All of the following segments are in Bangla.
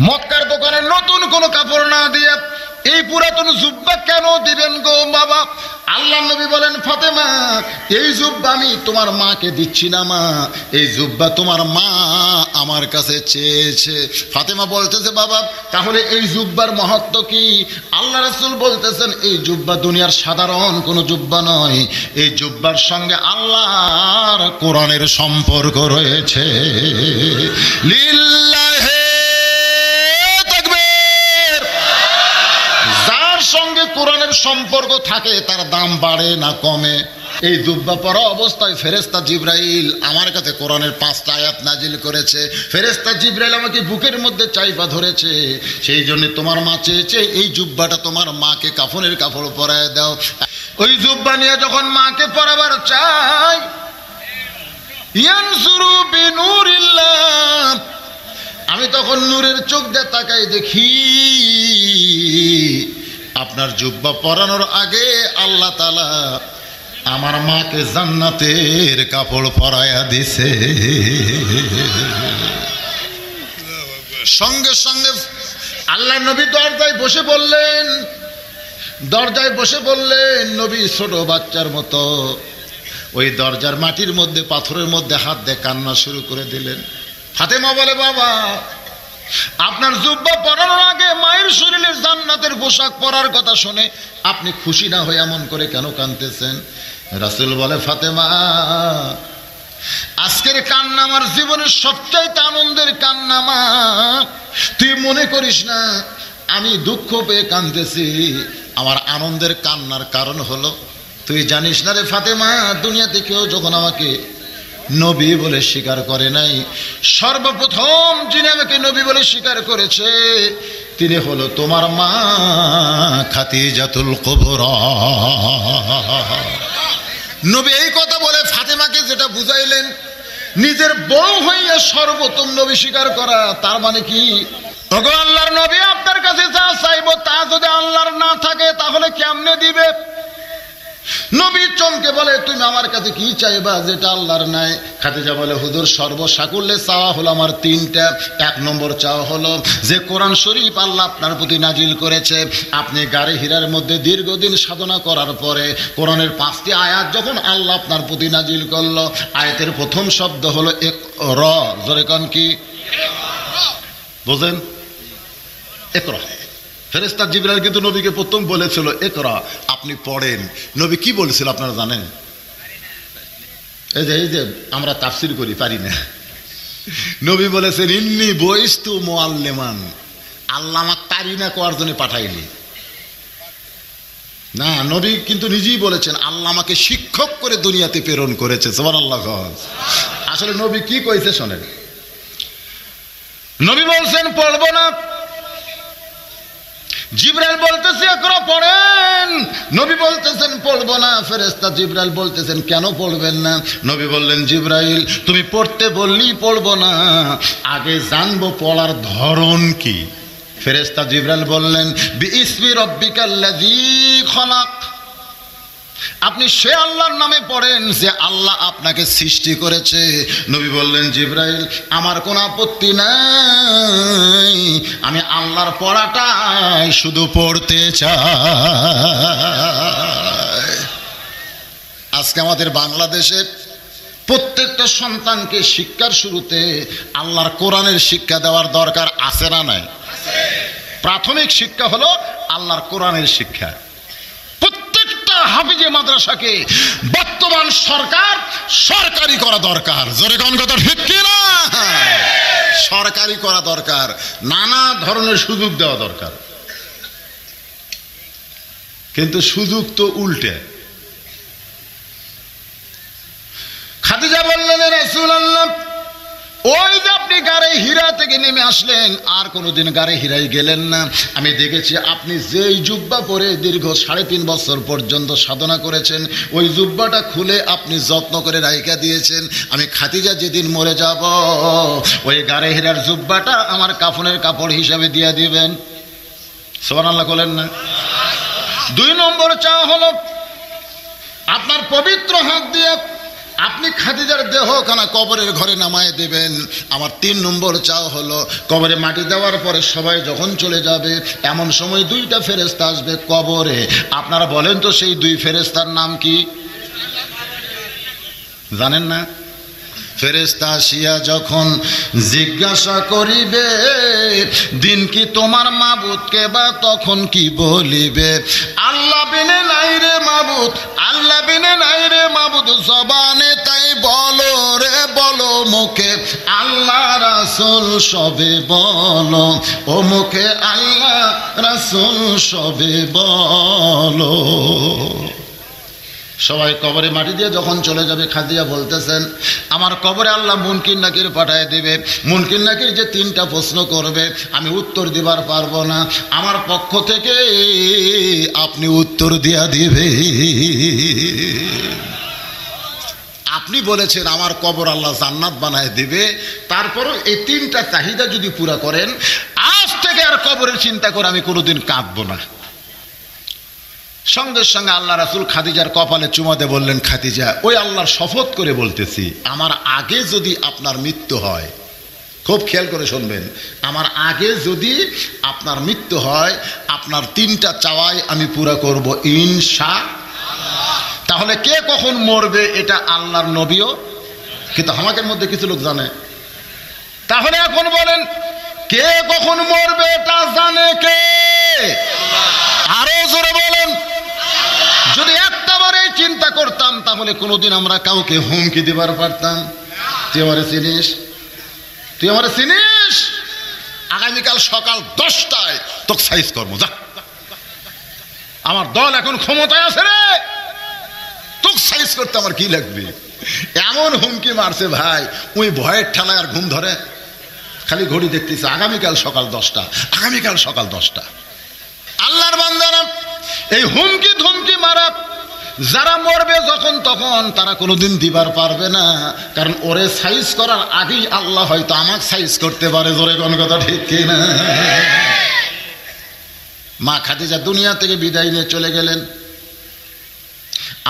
মক্কার দোকানে নতুন কোনো কাপড় না দিয়ে এই পুরাতন জুব্বা কেন দিবেন গো বাবা? আল্লাহ নবী বলেন, ফাতেমা এই জুব্বা আমি তোমার মাকে দিচ্ছি না মা, এই জুব্বা তোমার মা আমার কাছে চেয়েছে। ফাতেমা বলতেছে, বাবা তাহলে এই জুব্বার মাহাত্ম্য কি? আল্লাহ রাসূল বলতেছেন, এই জুব্বা দুনিয়ার সাধারণ কোনো জুব্বা নয়, এই জুব্বার সঙ্গে আল্লাহর কোরআনের সম্পর্ক রয়েছে। লিল্লাহি সঙ্গে কোরআনের সম্পর্ক থাকে তার দাম বাড়ে না কমে। এই জুব্বা পরা অবস্থায় ফেরেশতা জিবরাইল আমার কাছে কোরআনের 5টা আয়াত নাজিল করেছে। ফেরেশতা জিবরাইল আমাকে বুকের মধ্যে চাইপা ধরেছে, সেই জন্য তোমার মা চেয়েছে এই জুব্বাটা তোমার মাকে কাফনের কাপড় পরায় দাও। ওই জুব্বা নিয়ে যখন মাকে পরাবার চাই, ইয়ানসুরু বিনুরিল্লাহ, আমি তখন নূরের চোখ দিয়ে তাকাই, দেখি আপনার জুব্বা পরানোর আগে আল্লাহ তাআলা আমার মাকে জান্নাতের কাপড় পরায়া দিছে। সঙ্গে সঙ্গে আল্লাহ নবী দরজায় বসে বললেন, নবী ছোট বাচ্চার মতো ওই দরজার মাটির মধ্যে পাথরের মধ্যে হাত দিয়ে কান্না শুরু করে দিলেন। ফাতেমা বলে, বাবা আপনার জুব্বা পরানোর আগে মায়ের শরীরে জান্নাতের পোশাক পরার কথা শুনে আপনি খুশি না হয়ে এমন করে কেন কাঁদতেছেন? রাসূল বলে, ফাতেমা আজকের কান্না আমার জীবনের সবচাইতে আনন্দের কান্না মা, তুই মনে করিস না আমি দুঃখ পেয়ে কাঁদতেছি। আমার আনন্দের কান্নার কারণ হলো, তুই জানিস না রে ফাতেমা, দুনিয়াতে কেউ যখন আমাকে নবী বলে স্বীকার করে নাই, সর্বপ্রথম যিনি আমাকে নবী বলে স্বীকার করেছে তিনি হলো তোমার মা খাদিজাতুল কুবরা। নবী এই কথা বলে ফাতেমাকে যেটা বুঝাইলেন, নিজের বউ হইয়া সর্বপ্রথম নবী স্বীকার করা, তার মানে কি? ওগো আল্লাহর নবী, আপনার কাছে যা চাইবো তা যদি আল্লাহর না থাকে তাহলে কেমনে দিবে? নবী চমকে বলে, তুমি আমার কাছে কি চাইবা যেটা আল্লাহর নাই? খাদিজা বলে, হুজুর সর্বসাকুল্যে চাওয়া হলো আমার 3টা। 1 নম্বর চাওয়া হলো যে কোরআন শরীফ আল্লাহ আপনার প্রতি নাজিল করেছে, আপনি গারে হীরার মধ্যে দীর্ঘদিন সাধনা করার পরে কোরআনের 5টি আয়াত যখন আল্লাহ আপনার প্রতি নাজিল করলো, আয়াতের প্রথম শব্দ হলো ইকরা। জোরে কোন কি? বুঝেন? ইকরা। ফেরেশতা জিবরাইল কিন্তু নবীকে প্রথম বলেছিল ইকরা, আপনি পড়েন। নবী কি বলেছিল আপনারা জানেন? এই যে আমরা তাফসীর করি, পারি না। নবী বলেছেন, ইন্নী বুইস্তু মুআল্লিমান, আল্লাহ আমাকে পারি না কোয়ার জন্য পাঠাইলি না। নবী কিন্তু নিজেই বলেছেন, আল্লাহ আমাকে শিক্ষক করে দুনিয়াতে প্রেরণ করেছে। সুবহানাল্লাহ। আসলে নবী কি কইছে শোনেন। নবী বলছেন পড়বো না, জিবরাইল বলতেছে ইকরা পড়েন, নবী বলতেছেন পড়বো না। ফেরেশতা জিবরাইল বলতেছেন কেন পড়বেন না? নবী বললেন, জিবরাইল তুমি পড়তে বললেই পড়বো না, আগে জানবো পড়ার ধরন কি। ফেরেশতা জিবরাইল বললেন, বিইসমি রাব্বিকাল্লাযী খলাক, আপনি সে আল্লাহর নামে পড়েন যে আল্লাহ আপনাকে সৃষ্টি করেছে। নবী বললেন, জিবরাইল আমার কোনো আপত্তি নাই, আমি আল্লাহর পড়াটাই শুধু পড়তে চাই। আজকে আমাদের বাংলাদেশে প্রত্যেকটা সন্তানকে শিক্ষার শুরুতে আল্লাহর কোরআনের শিক্ষা দেওয়ার দরকার আছে না নাই? প্রাথমিক শিক্ষা হলো আল্লাহর কোরআনের শিক্ষা। হাফিজে মাদ্রাসাকে বর্তমান সরকার সরকারি করা দরকার। জোরে কোন কথা ঠিক কি না? সরকারি করা দরকার, নানা ধরনের সুযোগ দেওয়া দরকার। কিন্তু সুযোগ তো উল্টে। খাদিজা বললেন, রাসূলুল্লাহ ওই যে আপনি গারে হীরা থেকে নেমে আসলেন, আর কোনোদিন গারে হীরায় গেলেন না। আমি দেখেছি আপনি যেই জুব্বা পরে দীর্ঘ 3.5 বছর পর্যন্ত সাধনা করেছেন, ওই জুব্বাটা খুলে আপনি যত্ন করে রাইখা দিয়েছেন। আমি খাদিজা যেদিন মরে যাব, ওই গারে হীরার জুব্বাটা আমার কাফনের কাপড় হিসাবে দিয়ে দিবেন। সুবহানাল্লাহ বলেন না? 2 নম্বর চাওয়া হলো আপনার পবিত্র হাত দিয়ে আপনি খাদিজার দেহ খানা কবরের ঘরে নামায় দেবেন। আমার 3 নম্বর চাও হলো, কবরে মাটি দেওয়ার পরে সবাই যখন চলে যাবে এমন সময় 2টা ফেরেশতা আসবে কবরে। আপনারা বলেন তো সেই 2 ফেরেশতার নাম কি? জানেন না? ফেরেশতা আসিয়া যখন জিজ্ঞাসা করিবে দিন কি তোমার মাবুদকে, বা তখন কি বলিবে? আল্লাহ বিনে নাই রে মাবুদ, আল্লাহ বিনে নাই রে মাবুদ, জবানে তাই বলো রে বলো, মুখে আল্লাহ রাসূল সবে বলো, ও মুখে আল্লাহ রাসূল সবে বলো। সবাই কবরে মাটি দিয়ে যখন চলে যাবে, খাদিজা বলতেছেন আমার কবরে আল্লাহ মুনকির নাকির পাঠায় দেবে। মুনকির নাকির যে 3টা প্রশ্ন করবে আমি উত্তর দিবার পারবো না, আমার পক্ষ থেকে আপনি উত্তর দিয়া দিবে। আপনি বলেছেন আমার কবর আল্লাহ জান্নাত বানায় দিবে, তারপরও এই 3টা চাহিদা যদি পুরা করেন আজ থেকে আর কবরের চিন্তা করে আমি কোনোদিন কাঁদবো না। সঙ্গে সঙ্গে আল্লাহ রাসূল খাদিজার কপালে চুমা দিয়ে বললেন, খাদিজা ওই আল্লাহর শপথ করে বলতেছি, আমার আগে যদি আপনার মৃত্যু হয়, খুব খেয়াল করে শুনবেন, আমার আগে যদি আপনার মৃত্যু হয় আপনার 3টা চাওয়াই আমি পুরা করব ইনশাআল্লাহ। তাহলে কে কখন মরবে এটা আল্লাহর নবীও, কিন্তু আমাদের মধ্যে কিছু লোক জানে। তাহলে এখন বলেন কে কখন মরবে এটা জানে কে? আরো জোরে বলেন। যদি একটাবারে চিন্তা করতাম তাহলে কোনোদিন আমরা কাউকে হুমকি দিবার পারতাম? তুই আমারে চিনিস, তুই আমারে চিনিস, আগামীকাল সকাল 10টায় তোকে সাইজ করবো, যা, আমার দল এখন ক্ষমতায় আছে রে, তোকে সাইজ করতে আমার কি লাগবে? এমন হুমকি মারছে ভাই, ওই ভয়ের ঠেলায় আর ঘুম ধরে, খালি ঘড়ি দেখতেছে আগামীকাল সকাল 10টা, আগামীকাল সকাল 10টা। আল্লাহর বান্দারা এই হুমকি ধমকি মারা যারা মরবে যখন তখন তারা কোনোদিন দিবার পারবে না, কারণ ওরে সাইজ করার আগেই আল্লাহ হয়তো আমাকে সাইজ করতে পারে। জোরে কোন কথা ঠিক কিনা? মা খাদিজা দুনিয়া থেকে বিদায় নিয়ে চলে গেলেন।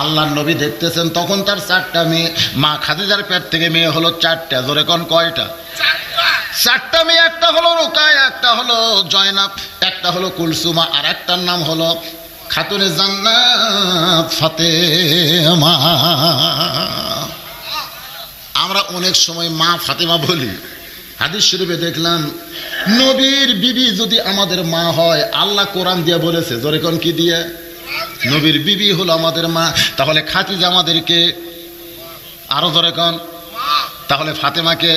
আল্লাহর নবী দেখতেছেন তখন তার 4টা মেয়ে। মা খাদিজার পেট থেকে মেয়ে হলো 4টা। জোরে কোন কয়টা? 4টা মেয়ে। একটা হলো রুকায়া, একটা হলো জয়নাব, একটা হলো কুলসুমা, আর একটার নাম হলো খাতুনে জান্নাত ফাতেমা। আমরা অনেক সময় মা ফাতেমা বলি, হাদিস শরীফে দেখলাম নবীর বিবি যদি আমাদের মা হয়, আল্লাহ কোরআন দিয়ে বলেছে, জোরে কোন কি দিয়ে? নবীর বিবি হলো আমাদের মা। তাহলে খাদিজা আমাদেরকে, আরো জোরে কোন, তাহলে ফাতেমাকে?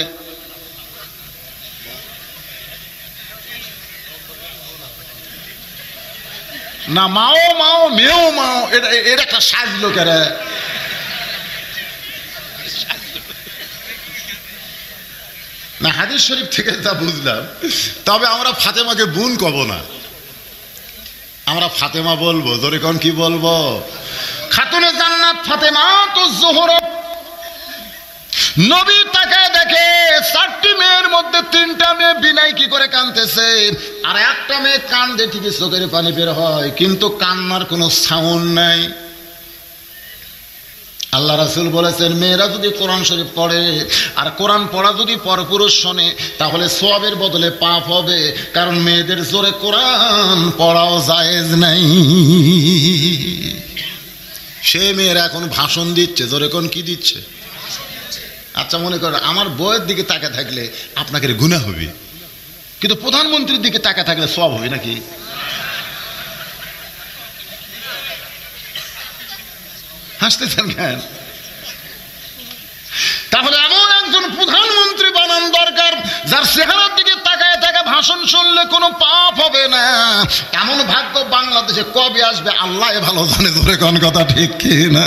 না, মাও মাও মেয়েও মাও, এটা একটা সাজলো কেরে? না, হাদিস শরীফ থেকে তা বুঝলাম। তবে আমরা ফাতেমাকে বোন কব না, আমরা ফাতেমা বলবো। জোরে কোন কি বলবো? খাতুনে জান্নাত ফাতেমা তো জোহরা। নবী তাকে দেখে 4টি মেয়ের মধ্যে 3টা মেয়ে বিনাই কি করে কাঁদতেছে, আর একটা মেয়ে কান্দে ঠিকই, চোখের পানি বের হয় কিন্তু কান্নার কোনো সাউন্ড নাই। আল্লাহ রাসূল বলেছেন মেয়েরা যদি কোরআন শরীফ পড়ে আর কোরআন পড়া যদি পরপুরুষ শোনে তাহলে সওয়াবের বদলে পাপ হবে, কারণ মেয়েদের জোরে কোরআন পড়াও জায়েজ নাই। সে মেয়েরা এখন ভাষণ দিচ্ছে। জোরে কোন কি দিচ্ছে? আচ্ছা, মনে করেন আমার বউয়ের দিকে তাকা থাকলে আপনাকে গুনাহ হবে, কিন্তু প্রধানমন্ত্রীর দিকে তাকা থাকলে সওয়াব হবে নাকি? হাসতেছেন কেন? তাহলে এমন একজন প্রধানমন্ত্রী বানান দরকার যার চেহারার দিকে তাকায় থাকা ভাষণ শুনলে কোনো পাপ হবে না। এমন ভাগ্য বাংলাদেশে কবে আসবে আল্লাহ ভালো জানে। ধরে কোন কথা ঠিক কি না?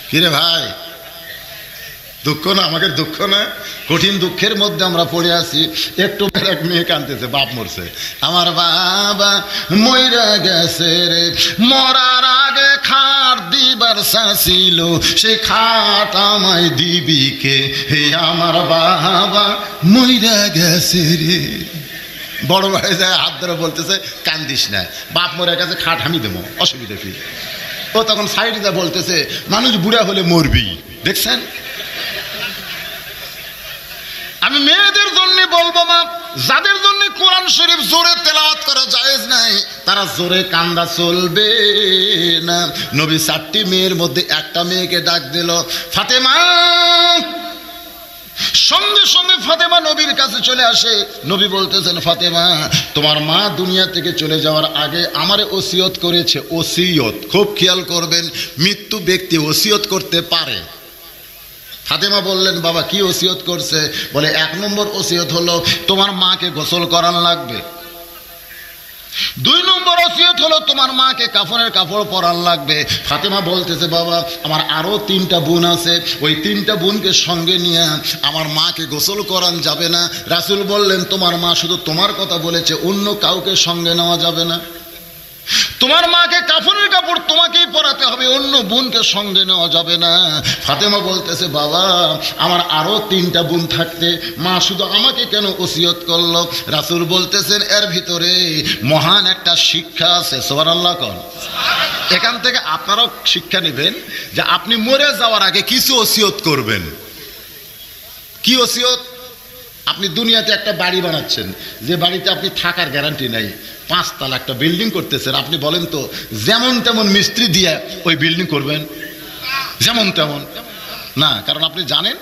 কিরে ভাই, দুঃখ না? আমাকে দুঃখ না? কঠিন দুঃখের মধ্যে আমরা পড়ে আছি। একটু এক মেয়ে কাঁদতেছে, বাপ মরছে, আমার বাবা মইরা গেছে রে, মরার আগে খাট দিবার চাইছিল, সে খাট আমায় দিবি কে, হে আমার বাবা মইরা গেছে রে। বড় ভাই যায় হাত ধরে বলতেছে কান্দিস না, বাপ মরে কাছে খাট আমি দেবো, অসুবিধা কি? ও তখন সাইডে যা বলতেছে মানুষ বুড়া হলে মরবি। দেখছেন? আমি মেয়েদের জন্য বলবো মা, যাদের জন্য কোরআন শরীফ জোরে তেলাওয়াত করা জায়েজ নাই তারা জোরে কান্দা চলবে না। নবী 4টি মেয়ের মধ্যে একটা মেয়েকে ডাক দিল, ফাতেমা। সঙ্গে সঙ্গে ফাতেমা নবীর কাছে চলে আসে। নবী বলতেছেন, ফাতেমা তোমার মা দুনিয়া থেকে চলে যাওয়ার আগে আমারে ওসিয়ত করেছে। ওসিয়ত খুব খেয়াল করবেন, মৃত্যু ব্যক্তি ওসিয়ত করতে পারে। ফাতেমা বললেন, বাবা কি ওসিয়ত করছে? বলে 1 নম্বর ওসিয়ত হলো তোমার মাকে গোসল করান লাগবে। 2 নম্বর ওসিয়ত হলো তোমার মাকে কাফনের কাপড় পরান লাগবে। ফাতেমা বলতেছে, বাবা আমার আরো 3টা বোন আছে, ওই 3টা বোনকে সঙ্গে নিয়ে আমার মাকে গোসল করান যাবে না। রাসূল বললেন, তোমার মা শুধু তোমার কথা বলেছে, অন্য কাউকে সঙ্গে নেওয়া যাবে না। তোমার মাকে কাফনের কাপড় তোমাকেই পরাতে হবে, অন্য বোনকে সঙ্গে নেওয়া যাবে না। ফাতেমা বলতেছে, বাবা আমার আরো 3টা বোন থাকতে মা শুধু আমাকে কেন ওসিয়ত করলো? রাসূল বলতেছেন, এর ভিতরে মহান একটা শিক্ষা আছে। সুবহানাল্লাহ কোন। এখান থেকে আপনারাও শিক্ষা নেবেন যে আপনি মরে যাওয়ার আগে কিছু ওসিয়ত করবেন। কি ওসিয়ত? আপনি দুনিয়াতে একটা বাড়ি বানাচ্ছেন, যে বাড়িতে আপনি থাকার গ্যারান্টি নাই, 5 তলা একটা বিল্ডিং করতেছেন। আপনি বলেন তো যেমন তেমন মিস্ত্রি দিয়ে ওই বিল্ডিং করবেন? যেমন তেমন না, কারণ আপনি জানেন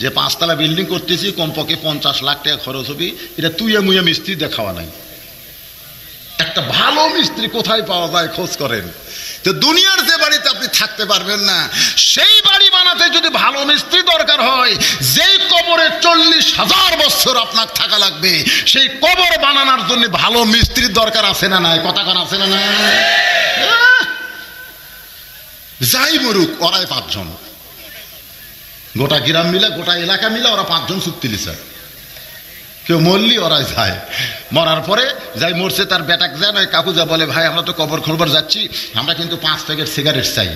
যে 5 তলা বিল্ডিং করতেছি, কমপক্ষে 50 লাখ টাকা খরচ হবে। এটা তুইয়া মুইয়া মিস্ত্রি দেখাওয়া নাই। একটা ভালো মিস্ত্রি কোথায় পাওয়া যায় খোঁজ করেন। তো দুনিয়ার যে বাড়িতে আপনি থাকতে পারবেন না, সেই বাড়ি বানাতে যদি ভালো মিস্ত্রি দরকার হয়, যেই কবরে 40,000 বছর আপনার থাকা লাগবে, সেই কবর বানানোর জন্য ভালো মিস্ত্রির দরকার আছে না নাই? কথা কান আছে না নাই? যাই মরুক ওরাই 5 জন, গোটা গ্রাম মিলে, গোটা এলাকা মিলে ওরা 5 জন চুক্তি লিছে। কেউ মরলি ওরাই যায়, মরার পরে যাই মরছে তার বেটাকে যায় না, কাকু যা বলে, ভাই আমরা তো কবর খুঁড়বার যাচ্ছি, আমরা কিন্তু 5 প্যাকেট সিগারেট চাই।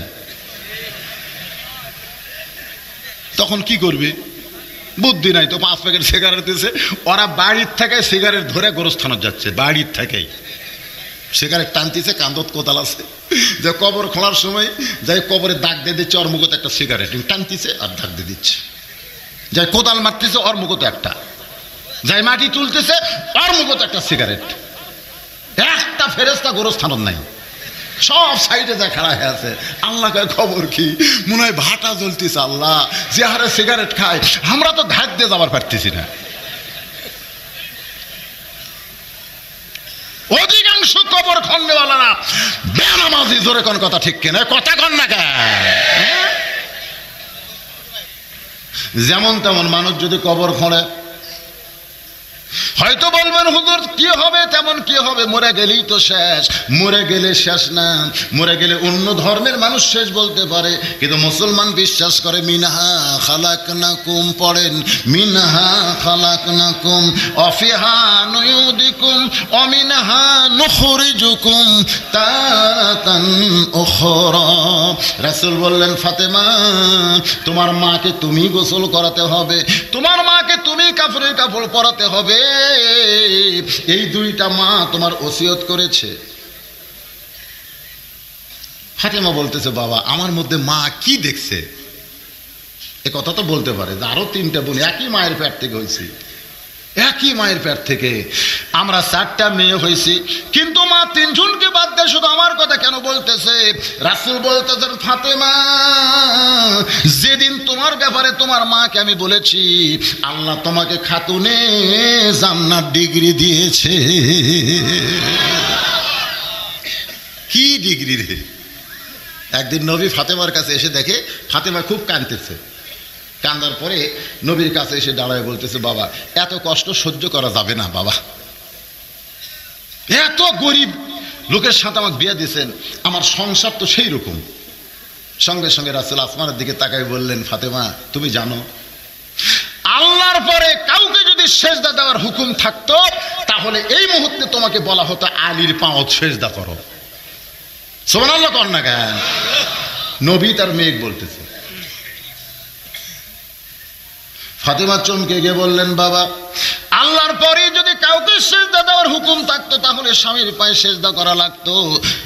তখন কি করবে? বুদ্ধি নাই তো, 5 প্যাকেট সিগারেট দিয়েছে। ওরা বাড়ির থেকে সিগারেট ধরে গোরস্থানে যাচ্ছে, বাড়ির থেকেই সিগারেট টানতেছে, কান্দত কোদাল আছে, যে কবর খোলার সময় যাই কবরে দাগ দিয়ে দিচ্ছে, ওর মুখতে একটা সিগারেট টানতেছে আর দাগ দিয়ে দিচ্ছে। যাই কোদাল মারতেছে, ওর মুখতে একটা, যাই মাটি তুলতেছে, ওর মুখতে একটা সিগারেট। একটা ফেরেশতা গোরস্থান নাই, সব সাইডে যা খাড়া হয়ে আছে। আল্লাহ খবর কি? মনে হয় ভাটা জ্বলতেছে। আল্লাহ যে হারে সিগারেট খায়, আমরা তো ধার দিয়ে যাবার পারতেছি না। অধিকাংশ কবর খন্ডওয়ালারা বেনামাজি। জোরে কোন কথা ঠিক কিনা? কথা কন না কেন? যেমন তেমন মানুষ যদি কবর খোঁড়ে, হয়তো বলবেন হুজুর কি হবে, তেমন কি হবে, মরে গেলেই তো শেষ। মরে গেলে শেষ না, মরে গেলে অন্য ধর্মের মানুষ শেষ বলতে পারে, কিন্তু মুসলমান বিশ্বাস করে মিনহা খালাকনাকুম। পড়েন, মিনহা খালাকনাকুম অফিহা নুয়ুদিকুম অমিনহা নুখরিজুকুম তারাতান উখরা। রাসূল বললেন, ফাতেমা তোমার মাকে তুমি গোসল করাতে হবে, তোমার মাকে তুমি কাফনের কাপড় পরাতে হবে। এই 2টা মা তোমার ওসিয়ত করেছে। ফাতেমা বলতেছে, বাবা আমার মধ্যে মা কি দেখছে? এ কথা তো বলতে পারে যে আরো 3টা বোন একই মায়ের পেট থেকে হয়েছি, একই মায়ের পেট থেকে আমরা 4টা মেয়ে হয়েছি, কিন্তু মা 3 জনকে বাদ দিয়ে শুধু আমার কথা কেন বলতেছে? রাসূল বলতেছেন, ফাতেমা যেদিন তোমার ব্যাপারে তোমার মাকে আমি বলেছি, আল্লাহ তোমাকে খাতুনে জান্নাত ডিগ্রি দিয়েছে। কি ডিগ্রি রে? একদিন নবী ফাতেমার কাছে এসে দেখে ফাতেমা খুব কাঁদতেছে। কান্দার পরে নবীর কাছে এসে দাঁড়ায় বলতেছে, বাবা এত কষ্ট সহ্য করা যাবে না, বাবা এত গরিব লোকের সাথে আমাকে বিয়ে দিয়েছেন, আমার সংসার তো সেই রকম। সঙ্গে সঙ্গে রাসূল আসমানের দিকে তাকাই বললেন, ফাতেমা তুমি জানো আল্লাহর পরে কাউকে যদি সেজদা দেওয়ার হুকুম থাকতো, তাহলে এই মুহূর্তে তোমাকে বলা হতো আলীর পাঁও সেজদা করো। সুবহানাল্লাহ কর না কেন? নবী তার মেয়ে বলতেছে। ফাতেমা চমকে গিয়ে বললেন, বাবা আল্লাহর পরে যদি কাউকে সেজদা দেওয়ার দেওয়ার হুকুম থাকতো তাহলে স্বামীর পায়ে সেজদা করা লাগতো।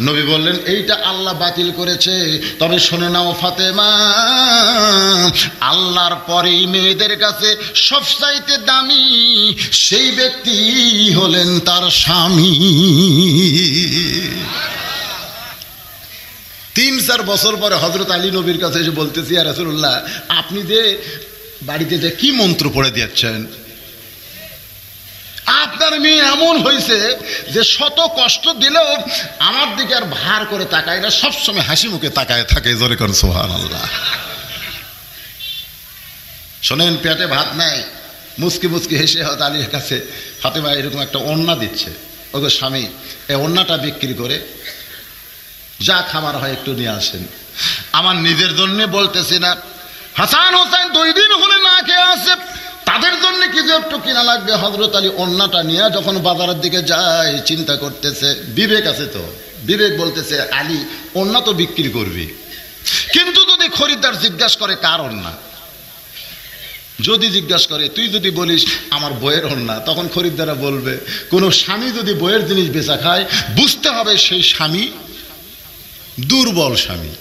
নবী বললেন এইটা আল্লাহ বাতিল করেছে। তবে শুনে নাও ফাতেমা, আল্লাহর পরেই মেয়েদের কাছে সবচাইতে দামি সেই ব্যক্তি হলেন তার স্বামী। 3-4 বছর পরে হযরত আলী নবীর কাছে এসে বলতেছি, ইয়া রাসূলুল্লাহ, আপনি যে বাড়িতে যে কি মন্ত্র পড়ে দিচ্ছেন, আপনার মেয়ে এমন হয়েছে যে শত কষ্ট দিলেও আমার দিকে আর ভার করে তাকায় না, সবসময় হাসি মুখে তাকায় থাকে। জোরে করেন সুবহানাল্লাহ। শোনেন, পেটে ভাত নাই, মুচকি মুচকি হেসে হয়তো আলীর কাছে ফাতেমা এরকম একটা ওড়না দিচ্ছে, ওগো স্বামী এই ওড়নাটা বিক্রি করে যা খাবার হয় একটু নিয়ে আসেন। আমার নিজের জন্য বলতেছি না, হাসান হোসেন 2 দিন হলে না খেয়ে আসে, তাদের জন্য কিছু একটু কিনা লাগবে। হযরত আলী ওড়নাটা নিয়ে যখন বাজারের দিকে যায় চিন্তা করতেছে, বিবেক আছে তো, বিবেক বলতেছে আলী ওড়না তো বিক্রি করবি, কিন্তু যদি খরিদ্দার জিজ্ঞাসা করে কার ওড়না, যদি জিজ্ঞাসা করে তুই যদি বলিস আমার বইয়ের ওড়না, তখন খরিদ্দাররা বলবে, কোনো স্বামী যদি বইয়ের জিনিস বেচা খায় বুঝতে হবে সেই স্বামী দুর্বল স্বামী।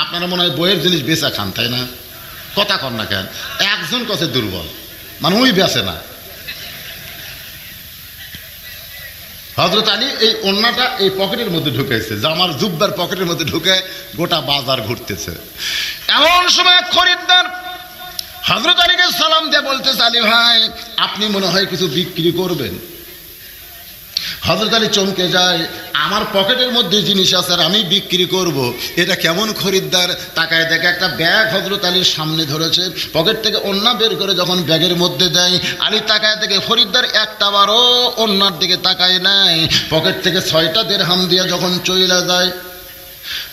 আপনারা মনে হয় বইয়ের জিনিস বেচা খান, তাই না? কথা কন না কেন? একজন কাছে দুর্বল, মানে ওই বেচে না। হযরত আলী এই ওড়নাটা এই পকেটের মধ্যে ঢুকাইছে, জামার জুব্বার পকেটের মধ্যে ঢুকে গোটা বাজার ঘুরতেছে। এমন সময় খরিদ্দার হযরত আলীকে সালাম দিয়ে বলতেছে, আলী ভাই আপনি মনে হয় কিছু বিক্রি করবেন। হযরত আলী চমকে যায়, আমার পকেটের মধ্যে জিনিস আছে আর আমি বিক্রি করব, এটা কেমন খরিদ্দার? তাকায় দেখে একটা ব্যাগ হযরত আলীর সামনে ধরেছে, পকেট থেকে ওড়না বের করে যখন ব্যাগের মধ্যে দেয়, আলী তাকায় দেখে খরিদ্দার একটাবারও ওড়নার দিকে তাকায় নাই, পকেট থেকে 6টা দিরহাম দিয়ে যখন চইলা যায়।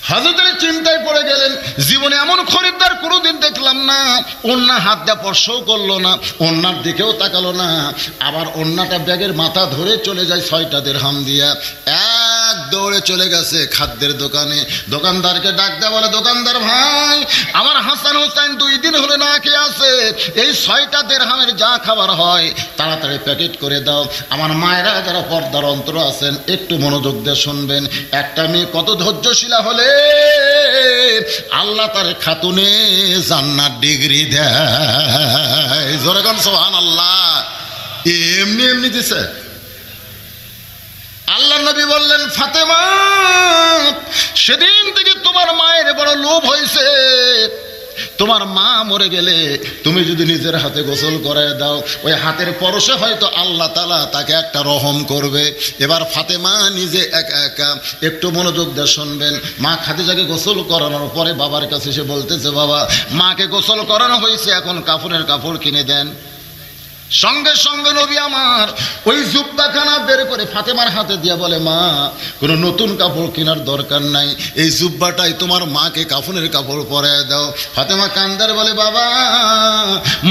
হযরত আলী চিন্তায় পড়ে গেলেন, জীবনে এমন খরিদ্দার কোনোদিন দেখলাম না। ওড়না হাত দিয়ে স্পর্শও করলো না, ওড়নার দিকেও তাকালো না, আবার ওড়নাটা ব্যাগের মাথা ধরে চলে যায় 6টা দিরহাম দিয়া। এক দৌড়ে চলে গেছে খাদ্যের দোকানে, দোকানদারকে ডাক দেয়া বলে, দোকানদার ভাই আমার হাসান হোসেন 2 দিন হলে না খেয়ে আছে, এই 6টা দিরহামের যা খাবার হয় তাড়াতাড়ি প্যাকেট করে দাও। আমার মায়েরা যারা পর্দার অন্তর আছেন একটু মনোযোগ দিয়ে শুনবেন, একটা মেয়ে কত ধৈর্যশীলা হলে আল্লাহ তার খাতুনে জান্নাত ডিগ্রি দেয়। জোরে কোন সুবহানাল্লাহ। এমনি এমনি দিছে। আল্লাহ নবী বললেন, ফাতেমা সেদিন থেকে তোমার মায়ের বড় লোভ হয়েছে, তোমার মা মরে গেলে তুমি যদি নিজের হাতে গোসল করায় দাও, ওই হাতের পরশে হয়তো আল্লাহ তাআলা তাকে একটা রহম করবে। এবার ফাতেমা নিজে একা একা, একটু মনোযোগ দিয়ে শুনবেন, মা খাদিজাকে গোসল করানোর পরে বাবার কাছে এসে বলতেছে, বাবা মাকে গোসল করানো হয়েছে, এখন কাফনের কাপড় কিনে দেন। সঙ্গে সঙ্গে নবী আমার ওই জুব্বাখানা বের করে ফাতেমার হাতে দিয়া বলে, মা কোনো নতুন কাপড় কেনার দরকার নাই, এই জুব্বাটাই তোমার মাকে কাফনের কাপড় পরায় দাও। ফাতেমা কান্দার বলে, বাবা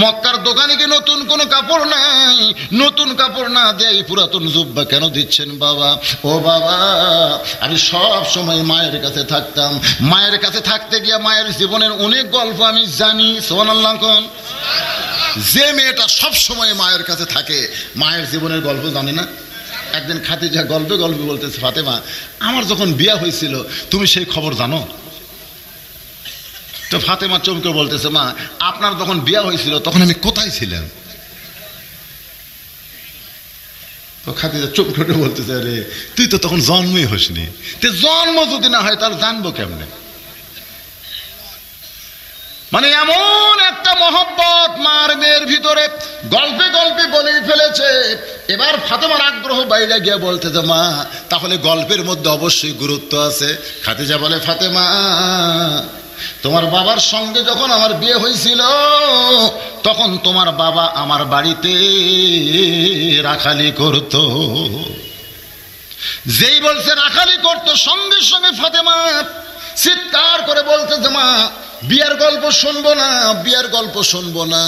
মক্কার দোকানে কি নতুন কোনো কাপড় নাই? নতুন কাপড় না দিয়ে এই পুরাতন জুব্বা কেন দিচ্ছেন বাবা? ও বাবা আমি সব সময় মায়ের কাছে থাকতাম, মায়ের কাছে থাকতে গিয়ে মায়ের জীবনের অনেক গল্প আমি জানি। সুবহানাল্লাহ। কোন যে মেয়েটা সব সময় মায়ের কাছে থাকে মায়ের জীবনের গল্প জানে না? একদিন খাদিজা গল্পে গল্পে বলতেছে, ফাতেমা আমার যখন বিয়ে হয়েছিল তুমি সেই খবর জানো? তো ফাতেমা চমকে বলতেছে, মা আপনার যখন বিয়ে হয়েছিল তখন আমি কোথায় ছিলাম? তো খাদিজা চমকে বলতেছে, আরে তুই তো তখন জন্মই হসনি। জন্ম যদি না হয় তার জানবো কেমনে? মানে এমন একটা মহব্বত মার মেয়ের ভিতরে গল্পে গল্পে বলেই ফেলেছে। এবার ফাতেমার আগ্রহ বাইরে গিয়ে বলতেছে, মা তাহলে গল্পের মধ্যে অবশ্যই গুরুত্ব আছে। খাদিজা বলে, ফাতেমা তোমার বাবার সঙ্গে যখন আমার বিয়ে হয়েছিল তখন তোমার বাবা আমার বাড়িতে রাখালি করত। যেই বলছে রাখালি করত, সঙ্গে সঙ্গে ফাতেমা চিৎকার করে বলতেছে, মা বিয়ার গল্প শুনবো না, বিয়ার গল্প শুনবো না।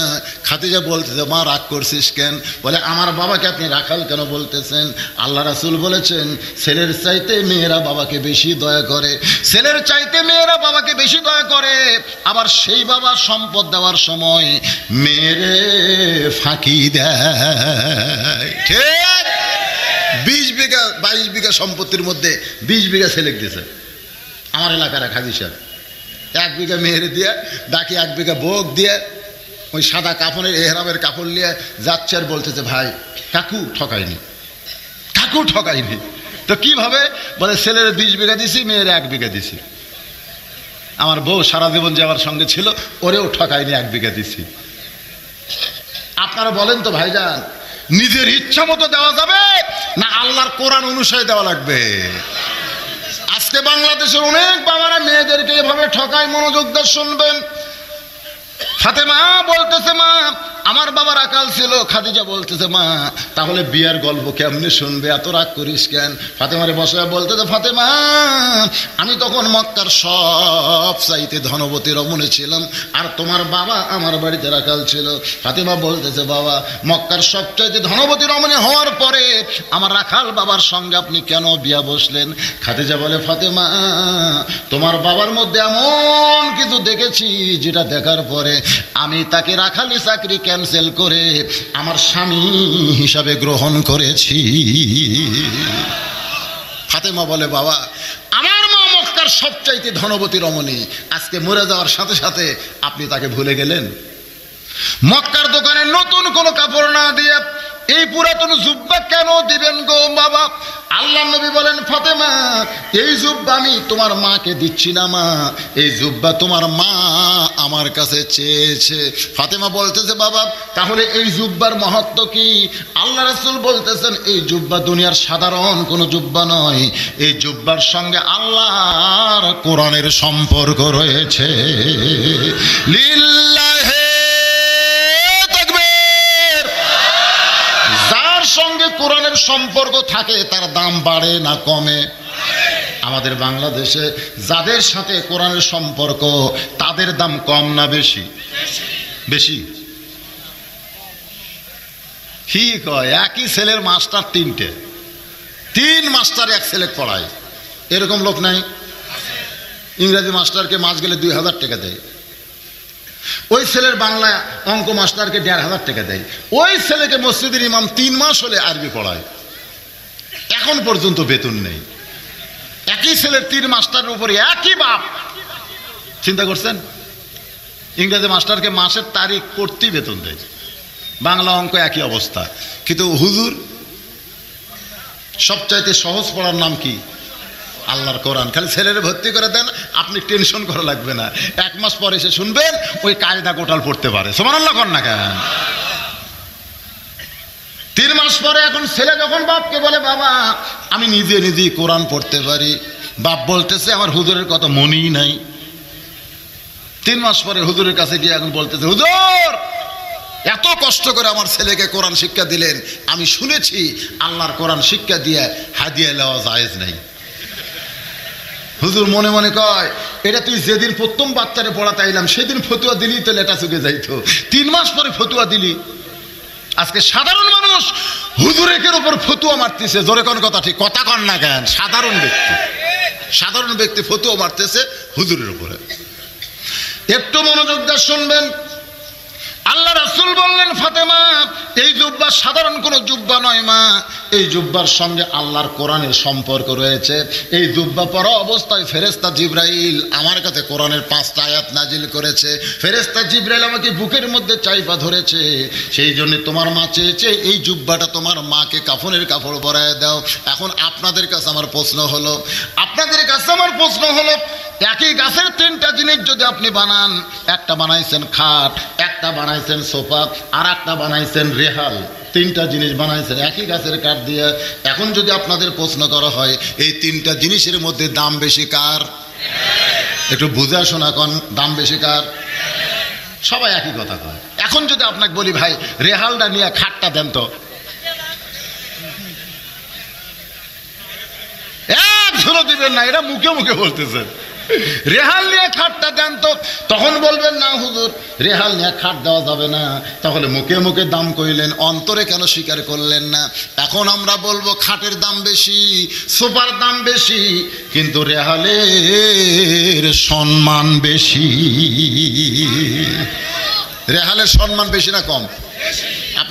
খাদিজা বলতেছে, মা রাগ করছিস কেন? বলে, আমার বাবাকে আপনি রাখাল কেন বলতেছেন? আল্লাহ রাসূল বলেছেন, ছেলের চাইতে মেয়েরা বাবাকে বেশি দয়া করে, ছেলের চাইতে মেয়েরা বাবাকে বেশি দয়া করে। আবার সেই বাবা সম্পদ দেওয়ার সময় মেয়েরে ফাঁকি দেয়। ঠিক 20 বিঘা 22 বিঘা সম্পত্তির মধ্যে 20 বিঘা ছেলে দিয়েছে আমার এলাকার এক হাজি সাহেব। 1 বিঘা মেয়ের দিয়ে বাকি 1 বিঘা বোক দিয়ে ওই সাদা কাপড়ের এহরামের কাপড় নিয়ে যাচ্ছে আর বলতেছে ভাই কাকু ঠকায়নি, কাকু ঠকায়নি। তো কিভাবে বলে ছেলের 20 বিঘা দিছি, মেয়ের 1 বিঘা দিছি। আমার বউ সারা জীবন যে আমার সঙ্গে ছিল ওরেও ঠকায়নি, 1 বিঘা দিছি। আপনারা বলেন তো ভাইজান, নিজের ইচ্ছা মতো দেওয়া যাবে না আল্লাহর কোরআন অনুসারে দেওয়া লাগবে? আজকে বাংলাদেশের অনেক বাবারা মেয়েদেরকে এভাবে ঠকায়। মনোযোগ দিয়ে শুনবেন। ফাতেমা বলতেছে মা আমার বাবার আকাল ছিল। খাদিজা বলতেছে মা তাহলে বিয়ার গল্প কেমনে শুনবে, এত রাগ করিস কেন? ফাতেমারে বসে বলতেছে ফাতেমা আমি তখন মক্কার সব চাইতে ধনবতী রমণী ছিলাম, আর তোমার বাবা আমার বাড়িতে রাখাল ছিল। ফাতেমা বলতেছে বাবা মক্কার সবচাইতে ধনবতী রমণী হওয়ার পরে আমার রাখাল বাবার সঙ্গে আপনি কেন বিয়া বসলেন? খাদিজা বলে ফাতেমা তোমার বাবার মধ্যে এমন কিছু দেখেছি যেটা দেখার পরে আমি তাকে রাখালি চাকরি ক্যান্সেল করে আমার স্বামী হিসাবে গ্রহণ করেছি। ফাতেমা বলে বাবা আমার মা মক্কার সবচাইতে ধনবতী রমণী, আজকে মরে যাওয়ার সাথে সাথে আপনি তাকে ভুলে গেলেন। মক্কার দোকানে নতুন কোনো কাপড় না দিয়ে এই পুরাতন জুব্বা কেন দিবেন গো বাবা? আল্লাহ নবী বলেন ফাতেমা এই জুব্বা আমি তোমার মাকে দিচ্ছি না মা, এই জুব্বা তোমার মা আমার কাছে চেয়েছে। ফাতেমা বলতেছে বাবা তাহলে এই জুব্বার মহত্ব কি? আল্লাহ রাসূল বলতেছেন এই জুব্বা দুনিয়ার সাধারণ কোনো জুব্বা নয়, এই জুব্বার সঙ্গে আল্লাহর কোরআনের সম্পর্ক রয়েছে। লিল্লাহি সঙ্গে কোরআনের সম্পর্ক থাকে তার দাম বাড়ে না কমে? আমাদের বাংলাদেশে যাদের সাথে কোরআনের সম্পর্ক তাদের দাম কম না বেশি? বেশি। ঠিক হয় একই ছেলের মাস্টার 3 মাস্টার এক ছেলে পড়ায়, এরকম লোক নাই? ইংরেজি মাস্টারকে মাস গেলে 2000 টাকা দেয়, ওই ছেলের বাংলা অঙ্ক মাস্টারকে 1500 টাকা দেয়। ওই ছেলেকে মসজিদের ইমাম 3 মাস হলে আরবি পড়ায়, এখন পর্যন্ত বেতন নেই। একই ছেলের 3 মাস্টারের উপরে একই বাপ। চিন্তা করছেন? ইংরেজি মাস্টারকে মাসের তারিখ করতেই বেতন দেয়, বাংলা অঙ্ক একই অবস্থা। কিন্তু হুজুর সবচাইতে সহজ পড়ার নাম কি? আল্লাহর কোরআন। খালি ছেলের ভর্তি করে দেন, আপনি টেনশন করা লাগবে না, 1 মাস পরে এসে শুনবেন ওই কায়দা গোটাল পড়তে পারে। সুবহানাল্লাহ কর না কেন? 3 মাস পরে এখন ছেলে যখন বাপকে বলে বাবা আমি নিজেই কোরআন পড়তে পারি, বাপ বলতেছে আমার হুজুরের কথা মনেই নাই। 3 মাস পরে হুজুরের কাছে গিয়ে এখন বলতেছে হুজুর এত কষ্ট করে আমার ছেলেকে কোরআন শিক্ষা দিলেন, আমি শুনেছি আল্লাহর কোরআন শিক্ষা দিয়ে হাদিয়া নেওয়া জায়েজ নাই। হুজুর মনে মনে কয় এটা তুই যেদিন প্রথম বাচ্চারে পড়াতে আইলাম সেদিন ফতুয়া দিলি তো লেটা চুকে যাইতো, 3 মাস পরে ফতুয়া দিলি। আজকে সাধারণ মানুষ হুজুরের উপর ফতুয়া মারতেছে। জোরে কোন কথা ঠিক কথা কন না কেন? সাধারণ ব্যক্তি ফতুয়া মারতেছে হুজুরের উপরে। একটু মনোযোগ দিয়ে শুনবেন। আল্লাহ রাসূল বললেন ফাতেমা এই জুব্বা সাধারণ কোনো জুব্বা নয় মা, এই জুব্বার সঙ্গে আল্লাহর কোরআনের সম্পর্ক রয়েছে। এই জুব্বা পরা অবস্থায় ফেরেশতা জিবরাইল আমার কাছে কোরআনের 5টা আয়াত নাজিল করেছে। ফেরেশতা জিবরাইল আমাকে বুকের মধ্যে চাইপা ধরেছে, সেই জন্য তোমার মা চেয়েছে এই জুব্বাটা তোমার মাকে কাফনের কাপড় পরায় দাও। এখন আপনাদের কাছে আমার প্রশ্ন হলো একই গাছের 3টা জিনিস যদি আপনি বানান, একটা বানাইছেন খাট, একটা বানাইছেন সোফা, আর একটা বানাইছেন রেহাল, 3টা জিনিস বানাইছেন একই গাছের কাঠ দিয়ে। এখন যদি আপনাদের প্রশ্ন করা হয় এই 3টা জিনিসের মধ্যে দাম বেশি কার? একটু বুঝা শোনা কোন দাম বেশি কার? সবাই একই কথা কয়। এখন যদি আপনাকে বলি ভাই রেহালটা নিয়ে খাটটা দেন তো, একজনও দিবেন না, এটা মুখে মুখে বলতেছেন। রেহাল নিয়ে খাটটা দেন তো, তখন বলবেন না হুজুর রেহাল নিয়ে খাট দেওয়া যাবে না। তাহলে মুখে মুখে দাম কইলেন, অন্তরে কেন স্বীকার করলেন না? এখন আমরা বলবো খাটের দাম বেশি, সোফার দাম বেশি, কিন্তু রেহালের সম্মান বেশি। রেহালের সম্মান বেশি না কম?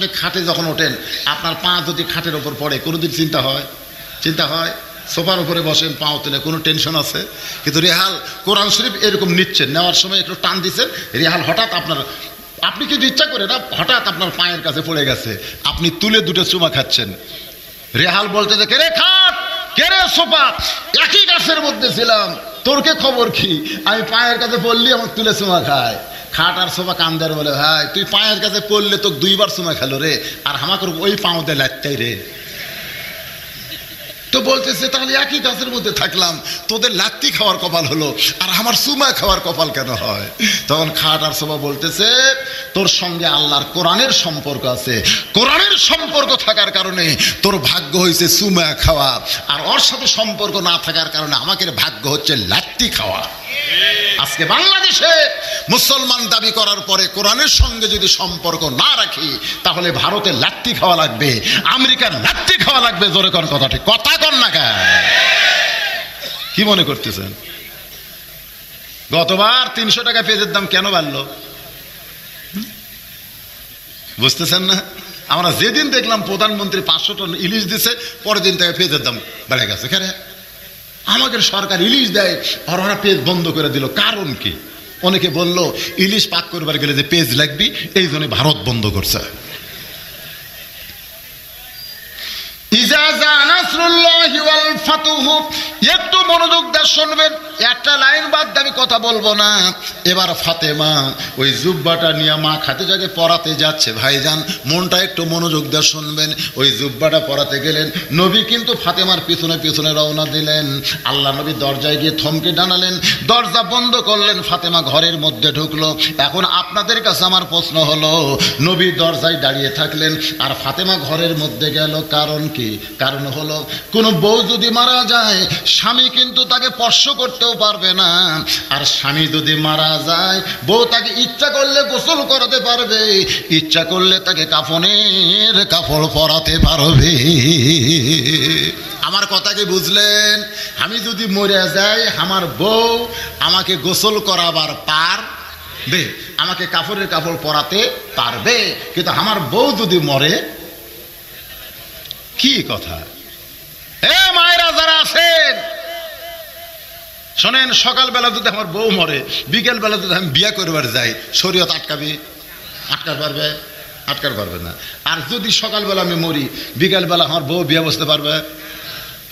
আপনি খাটে যখন ওঠেন আপনার পা যদি খাটের ওপর পড়ে কোনোদিন চিন্তা হয়? চিন্তা হয়? সোফার উপরে বসেন, পাও তুলে, কোনো টেনশন আছে? কিন্তু রেহাল কোরআন শরীফ এরকম নিচ্ছেন, নেওয়ার সময় একটু টান দিচ্ছেন, রেহাল হঠাৎ আপনি কিন্তু ইচ্ছা করে না, হঠাৎ আপনার পায়ের কাছে পড়ে গেছে, আপনি তুলে দুটো চুমা খাচ্ছেন। রেহাল বলতে যে, কে রে খাট, কে রে সোফা, একই গাছের মধ্যে ছিলাম, তোর কে খবর কি? আমি পায়ের কাছে পড়লি আমার তুলে চুমা খায়। খাট আর সোফা কান্দার বলে, ভাই তুই পায়ের কাছে পড়লে তোকে দুইবার চুমা খেলো রে, আর আমাকে ওই পাও দিয়ে লাগতাই রে। তো বলতেছে তাহলে একই গাছের মধ্যে থাকলাম, তোদের লাত্তি খাওয়ার কপাল হলো, আর আমার সুমা খাওয়ার কপাল কেন হয়? তখন খাট আর সোফা বলতেছে, তোর সঙ্গে আল্লাহর কোরআনের সম্পর্ক আছে, কোরআনের সম্পর্ক থাকার কারণে তোর ভাগ্য হয়েছে সুমা খাওয়া, আর ওর সাথে সম্পর্ক না থাকার কারণে আমাকে ভাগ্য হচ্ছে লাত্তি খাওয়া। আজকে বাংলাদেশে মুসলমান দাবি করার পরে কোরআনের সঙ্গে যদি সম্পর্ক না রাখি, তাহলে ভারতের লাত্তি খাওয়া লাগবে, আমেরিকার লাত্তি খাওয়া লাগবে। জোরে কোন কথা, ঠিক কথা কন না কেন? কি মনে করতেছেন? গতবার 300 টাকা পেঁয়াজের দাম কেন বাড়লো বুঝতেছেন না? আমরা যেদিন দেখলাম প্রধানমন্ত্রী 500 টন ইলিশ দিছে, পরের দিন থেকে পেঁয়াজের দাম বেড়ে গেছে। কেন? আমাদের সরকার ইলিশ দেয় আর ওরা পেঁয়াজ বন্ধ করে দিল, কারণ কি? অনেকে বলল ইলিশ পাক করবার গেলে যে পেঁয়াজ লাগবে, এই জন্য ভারত বন্ধ করছে। একটু মনোযোগ দিয়ে শুনবেন, একটা লাইন বাদ আমি কথা বলবো না। এবার ফাতেমা ওই জুব্বাটা নিয়ে মা খাদিজাকে পরাতে যাচ্ছে। ভাইজান মনটা একটু মনোযোগ দিয়ে শুনবেন। ওই জুব্বাটা পরাতে গেলেন, নবী কিন্তু ফাতেমার পিছনে পিছনে রওনা দিলেন। আল্লাহ নবী দরজায় গিয়ে থমকে দাঁড়ালেন, দরজা বন্ধ করলেন, ফাতেমা ঘরের মধ্যে ঢুকলো। এখন আপনাদের কাছে আমার প্রশ্ন হলো, নবী দরজায় দাঁড়িয়ে থাকলেন আর ফাতেমা ঘরের মধ্যে গেল, কারণ কি? কারণ হলো কোন বউ যদি মারা যায়, স্বামী কিন্তু তাকে স্পর্শ করতেও পারবে না, আর স্বামী যদি মারা যায়, বউ তাকে ইচ্ছা করলে গোসল করাতে পারবে, ইচ্ছা করলে তাকে কাফনের কাপড় পরাতে পারবে। আমার কথা কি বুঝলেন? আমি যদি মরে যাই, আমার বউ আমাকে গোসল করাবার পারবে, আমাকে কাপড়ের কাপড় পরাতে পারবে, কিন্তু আমার বউ যদি মরে, কি কথা? এ মায়েরা যারা আছেন শোনেন, সকালবেলা যদি আমার বউ মরে, বিকেল বেলা যদি আমি বিয়ে করবার যাই, শরীয়ত আটকাবে? আটকার পারবে? আটকার পারবে না। আর যদি সকালবেলা আমি মরি, বিকেল বেলা আমার বউ বিয়ে বসতে পারবে?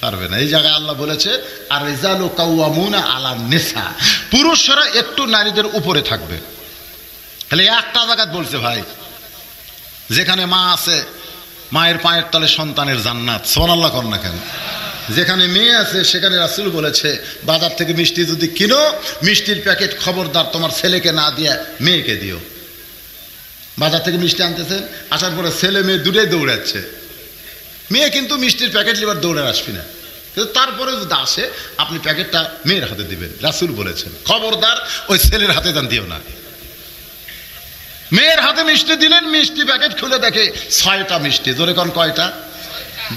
পারবে না। এই জায়গায় আল্লাহ বলেছে, আর রিজালু কাওয়ামুনা আলা নিসা, পুরুষরা একটু নারীদের উপরে থাকবে। তাহলে একটা জায়গায় বলছে ভাই, যেখানে মা আছে, মায়ের পায়ের তলে সন্তানের জান্নাত। সুবহানাল্লাহ কর না কেন? যেখানে মেয়ে আছে সেখানে রাসূল বলেছে, বাজার থেকে মিষ্টি যদি কিনো, মিষ্টির প্যাকেট খবরদার তোমার ছেলেকে না দিয়ে মেয়েকে দিও। বাজার থেকে মিষ্টি আনতেছেন, আসার পরে ছেলে মেয়ে দুটোই দৌড়াচ্ছে, মেয়ে কিন্তু মিষ্টির প্যাকেট লিবার দৌড়ে আসবি না, কিন্তু তারপরে যদি আসে আপনি প্যাকেটটা মেয়ের হাতে দিবেন। রাসূল বলেছেন খবরদার ওই ছেলের হাতে দান দিও না। মেয়ের হাতে মিষ্টি দিলেন, মিষ্টি প্যাকেট খুলে দেখে 6টা মিষ্টি। জোরে কোন কয়টা?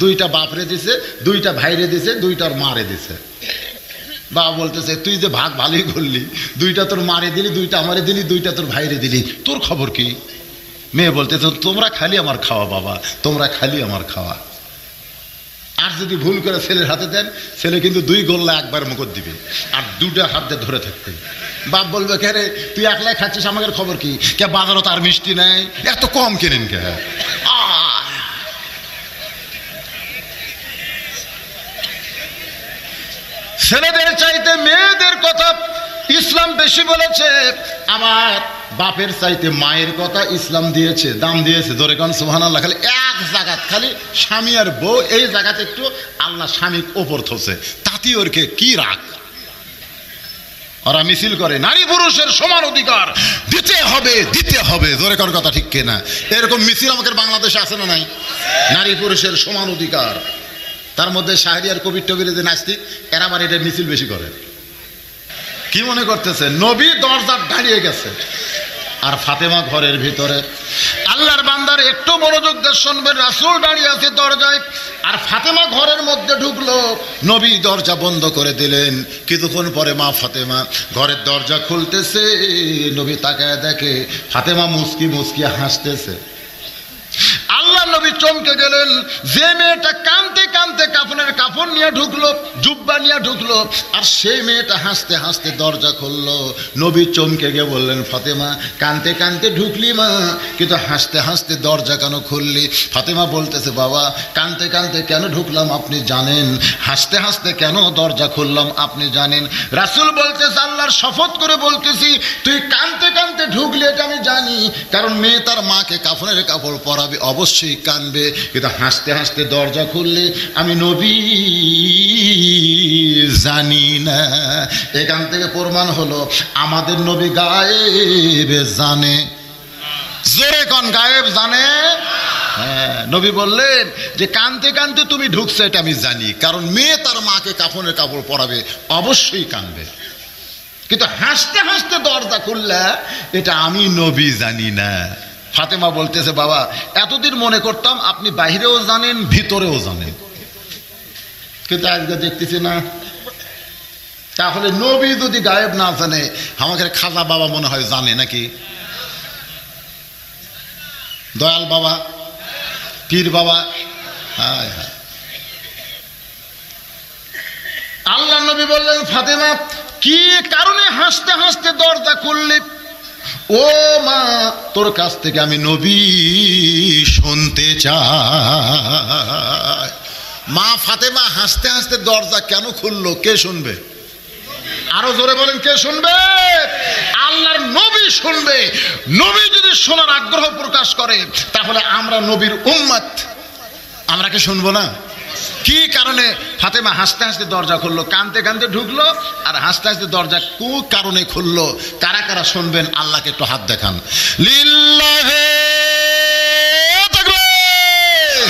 2টা বাপরে দিছে, 2টা ভাইরে দিছে, 2টার মারে দিছে। বাবা বলতেছে, তুই যে ভাগ ভালোই করলি, 2টা তোর মারে দিলি, 2টা আমারে দিলি, 2টা তোর ভাইরে দিলি, তোর খবর কি? মেয়ে বলতেছে, তোমরা খালি আমার খাওয়া বাবা, তোমরা খালি আমার খাওয়া। আর যদি ভুল করে ছেলের হাতে দেন, ছেলে কিন্তু 2 গোল্লা একবার মুখত দিবে, আর 2টা হাত দিয়ে ধরে থাকতে। বাপ বলবে, কে রে তুই একলাই খাচ্ছিস, আমাদের খবর কি? কে বাজারও তার মিষ্টি নেই, এত কম কেনেন কে? ছেলেদের চাইতে মেয়েদের কথা ইসলাম বেশি বলেছে, আমার বাপের চাইতে মায়ের কথা ইসলাম দিয়েছে, দাম দিয়েছে। জোরে কোন সুবহানাল্লাহ। খালি এক জায়গাত, খালি স্বামী আর বউ, এই জায়গাতে একটু আল্লাহ স্বামীর ওপর থছে, তাতে ওরকে কি রাখ। ওরা মিছিল করে নারী পুরুষের সমান অধিকার দিতে হবে, দিতে হবে। জোরে কোন কথা ঠিক কিনা? এরকম মিছিল আমাদের বাংলাদেশে আছে না নাই? নারী পুরুষের সমান অধিকার। তার মধ্যে শাহরিয়ার কবির টবির যে নাস্তিক, এরা আবার এটা মিছিল বেশি করে। কি মনে করতেছে? নবী দরজার দাঁড়িয়ে গেছে আর ফাতেমা ঘরের ভিতরে। আল্লাহর বান্দার একটু মনোযোগ দিয়ে শুনবেন, রাসূল দাঁড়িয়ে আছে দরজায় আর ফাতেমা ঘরের মধ্যে ঢুকলো, নবী দরজা বন্ধ করে দিলেন। কিছুক্ষণ পরে মা ফাতেমা ঘরের দরজা খুলতেছে, নবী তাকায় দেখে ফাতেমা মুস্কি মুস্কি হাসতেছে। চমকে গেলেন। যে মেয়েটা কাঁদতে কাঁদতে কাফনের কাপড় নিয়ে ঢুকলো, জুব্বা নিয়ে ঢুকলো, আর সেই মেয়েটা হাসতে হাসতে দরজা খুললো। নবী চমকে গিয়ে বললেন, ফাতেমা কাঁদতে কাঁদতে ঢুকলি মা, কিন্তু হাসতে হাসতে দরজা কেন খুললি? ফাতেমা বলতেছে, বাবা কাঁদতে কাঁদতে কেন ঢুকলাম আপনি জানেন, হাসতে হাসতে কেন দরজা খুললাম আপনি জানেন? রাসূল বলতেছে, আল্লাহর শপথ করে বলতেছি, তুই কাঁদতে কাঁদতে ঢুকলি এটা আমি জানি, কারণ মেয়ে তার মাকে কাফনের কাপড় পরাবে, অবশ্যই কাঁদবে, কিন্তু হাসতে হাসতে দরজা খুললে আমি নবী জানি না। এখান থেকে প্রমাণ হলো আমাদের নবী গায়েব জানে। জোরে কোন গায়েব জানে? হ্যাঁ, নবী বললেন যে কাঁদতে কাঁদতে তুমি ঢুকছো এটা আমি জানি, কারণ মেয়ে তার মাকে কাফনের কাপড় পরাবে, অবশ্যই কাঁদবে, কিন্তু হাসতে হাসতে দরজা খুললা এটা আমি নবী জানি না। ফাতেমা বলতেছে, বাবা এতদিন মনে করতাম আপনি বাহিরেও জানেন ভিতরেও জানেন, কিন্তু আজকে দেখতেছি না। তাহলে নবী যদি গায়েব না জানে, আমাকে খাজা বাবা মনে হয় জানে নাকি? দয়াল বাবা, পীর বাবা, হায় হায়। আল্লাহ নবী বললেন, ফাতেমা কি কারণে হাসতে হাসতে দরজা খুললি? ও মা, তোর কাছ থেকে আমি নবী শুনতে চাই। মা ফাতেমা হাসতে হাসতে দরজা কেন খুললো? কে শুনবে? আরো জোরে বলেন, কে শুনবে? আল্লাহর নবী শুনবে। নবী যদি শোনার আগ্রহ প্রকাশ করে, তাহলে আমরা নবীর উম্মত, আমরা কি শুনবো না? কি কারণে ফাতেমা হাসতে হাসতে দরজা খুললো? কাঁদতে কাঁদতে ঢুকলো আর হাসতে হাসতে দরজা কু কারণে খুললো? কারা কারা শুনবেন আল্লাহকে একটু হাত দেখান। লিল্লাহে তাকবীর,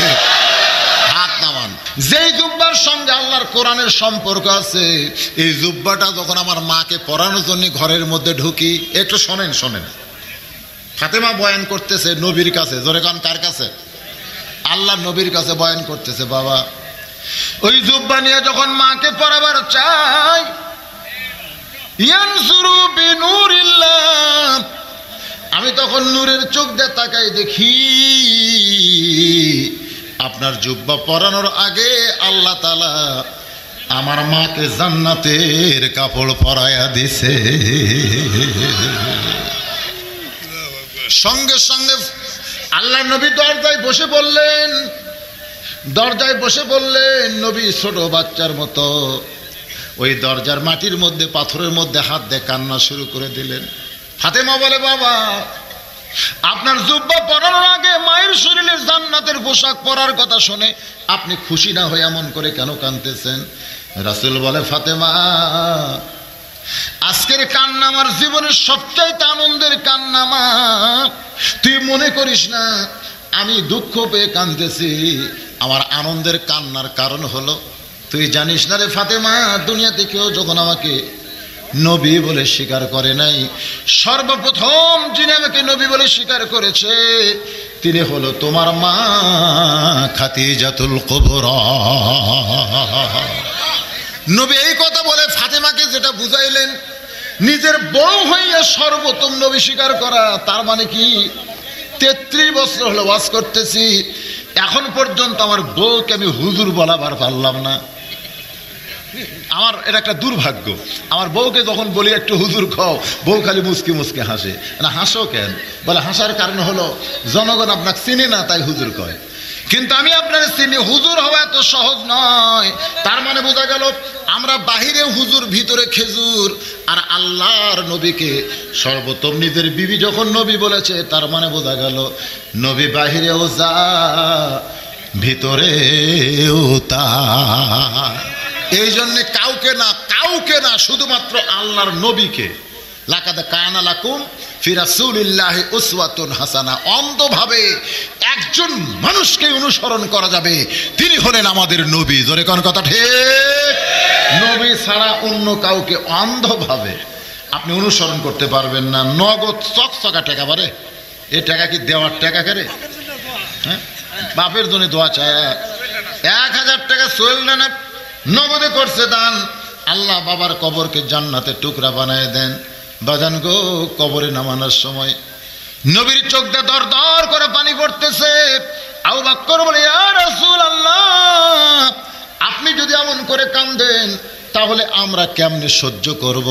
হাত নামান। যেই জুব্বার সঙ্গে আল্লাহর কোরআনের সম্পর্ক আছে, এই জুব্বাটা যখন আমার মাকে পরানোর জন্য ঘরের মধ্যে ঢুকি, একটু শোনেন শোনেন। ফাতেমা বয়ান করতেছে নবীর কাছে, জোরে কান কার কাছে? আল্লাহ নবীর কাছে বয়ান করতেছে, বাবা ওই জুব্বা নিয়ে যখন মাকে পরাবার চাই, ইয়ানজুরু বিনুরিল্লাহ, আমি তখন নূরের চোখ দিয়ে তাকাই, দেখি আপনার জুব্বা পরানোর আগে আল্লাহ তাআলা আমার মাকে জান্নাতের কাপড় পরায়া দিছে। সঙ্গে সঙ্গে আল্লাহ নবী দরজায় বসে বললেন, দরজায় বসে বললেন, নবী ছোট বাচ্চার মতো ওই দরজার মাটির মধ্যে পাথরের মধ্যে হাত দিয়ে কান্না শুরু করে দিলেন। ফাতেমা বলে, বাবা আপনার জুব্বা পরানোর আগে মায়ের শরীরে জান্নাতের পোশাক পরার কথা শুনে আপনি খুশি না হয়ে এমন করে কেন কাঁদতেছেন? রাসূল বলে, ফাতেমা আজকের কান্না আমার জীবনের সবচাইতে আনন্দের কান্না মা, তুই মনে করিস না আমি দুঃখ পেয়ে কাঁদতেছি। আমার আনন্দের কান্নার কারণ হলো, তুই জানিস না রে ফাতেমা, দুনিয়াতে কেউ যখন আমাকে নবী বলে স্বীকার করে নাই, সর্বপ্রথম যিনি আমাকে নবী বলে স্বীকার করেছে তিনি হলো তোমার মা খাদিজাতুল কুবরা। নবী এই কথা বলে ফাতেমাকে যেটা বুঝাইলেন, নিজের বউ হইয়া সর্বোত্তম নবী স্বীকার করা, তার মানে কি 33 বছর হলো ওয়াজ করতেছি, এখন পর্যন্ত আমার বউকে আমি হুজুর বলাবার পারলাম না। আমার এটা একটা দুর্ভাগ্য। আমার বউকে যখন বলি একটু হুজুর খাও, বউ খালি মুচকি মুচকি হাসে। না হাসো কেন? বলে হাসার কারণ হলো জনগণ আপনাকে চিনে না তাই হুজুর কয়, কিন্তু আমি আপনার চিনি, হুজুর হওয়া এত সহজ নয়। তার মানে বোঝা গেল আমরা বাহিরে হুজুর ভিতরে খেজুর। আর আল্লাহর নবীকে সর্বোত্তম নিজের বিবি যখন নবী বলেছে, তার মানে বোঝা গেল নবী বাহিরেও যা ভিতরেও তা। এই জন্য কাউকে না শুধুমাত্র আল্লাহর নবীকে, লাকাদ কানা লাকুম ফি রাসূলিল্লাহি উসওয়াতুন হাসানা, অন্ধভাবে একজন মানুষকে অনুসরণ করা যাবে, তিনি হলেন আমাদের নবী। জোরে কোন কথা ঠিক? নবী ছাড়া অন্য কাউকে অন্ধভাবে আপনি অনুসরণ করতে পারবেন না। নগদ চকচকা টাকা পারে, এ টাকা কি দেওয়ার টাকা করে? হ্যাঁ, বাপের জন্য দোয়া চায়। 1000 টাকা চললে না, নগদে করছে দান। আল্লাহ বাবার কবরকে জান্নাতের টুকরা বানায় দেন। বাজান গো, কবরে নামানোর সময় নবীর চোখ দিয়ে দর দর করে পানি পড়তেছে। আবু বকর বলে, ইয়া রাসূলুল্লাহ, আপনি যদি এমন করে কাঁদেন তাহলে আমরা কেমনে সহ্য করব?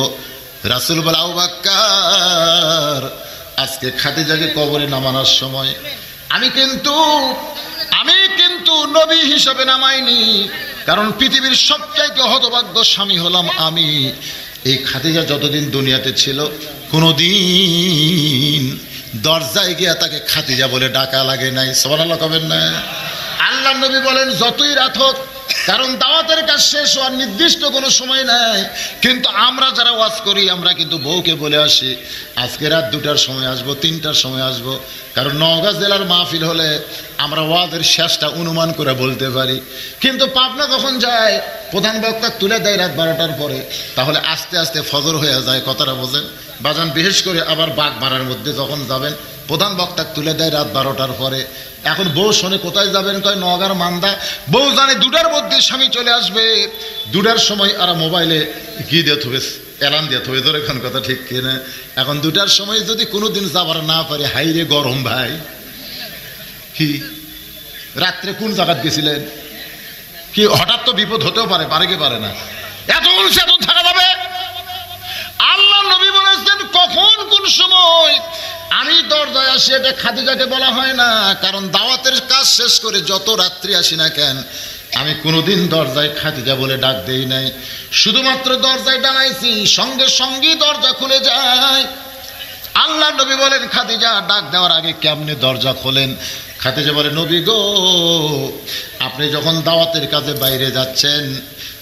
রাসূল বলে, আবু বকর, আজকে খাদিজাকে কবরে নামানোর সময় আমি কিন্তু নবী হিসেবে নামাইনি, কারণ পৃথিবীর সবচাইতে হতভাগ্য স্বামী হলাম আমি। এই খাদিজা যতদিন দুনিয়াতে ছিল কোনোদিন দরজায় গিয়া তাকে খাদিজা বলে ডাকা লাগে নাই। সুবহানাল্লাহ কবেন না? আল্লাহ নবী বলেন, যতই রাত হোক, কারণ দাওয়াতের কাজ শেষ হওয়ার নির্দিষ্ট কোনো সময় নাই। কিন্তু আমরা যারা ওয়াজ করি আমরা কিন্তু বউকে বলে আসি, আজকে রাত 2টার সময় আসবো, 3টার সময় আসবো। কারণ নওগাঁ জেলার মাহফিল হলে আমরা ওয়াজের শেষটা অনুমান করে বলতে পারি। কিন্তু পাবনা যখন যায় প্রধান বক্তা তুলে দেয় রাত 12টার পরে, তাহলে আস্তে আস্তে ফজর হয়ে যায়। কথাটা বোঝেন বাজান? বিশেষ করে আবার বাগমারার মধ্যে যখন যাবেন প্রধান বক্তা তুলে দেয় রাত 12টার পরে। এখন বউ শোনে কোথায় যাবেন, কয় নওগাঁর মান্দা। বউ জানে 2টার মধ্যে স্বামী চলে আসবে। 2টার সময় আর মোবাইলে কি দিয়ে থবে, অ্যালার্ম দিয়ে থবে। ধরে এখন কথা ঠিক কিনা? এখন 2টার সময় যদি কোনোদিন যাবার না পারে, হাইরে গরম ভাই, কি রাত্রে কোন জায়গায় গেছিলেন, কি হঠাৎ তো বিপদ হতেও পারে, পারে কি পারে না? এত থাকা যাবে? আল্লাহ নবী বলেছেন, কখন কোন সময় আমি দরজায় আসি এটা খাদিজাকে বলা হয় না। কারণ দাওয়াতের কাজ শেষ করে যত রাত্রি আসি না কেন, আমি কোনোদিন দরজায় খাদিজা বলে ডাক দেই নাই। শুধুমাত্র দরজায় ডাকাইছি, সঙ্গে সঙ্গে দরজা খুলে যায়। আল্লাহ নবী বলেন, খাদিজা ডাক দেওয়ার আগে কেমনে দরজা খোলেন? খাদিজা বলে, নবী গো, আপনি যখন দাওয়াতের কাজে বাইরে যাচ্ছেন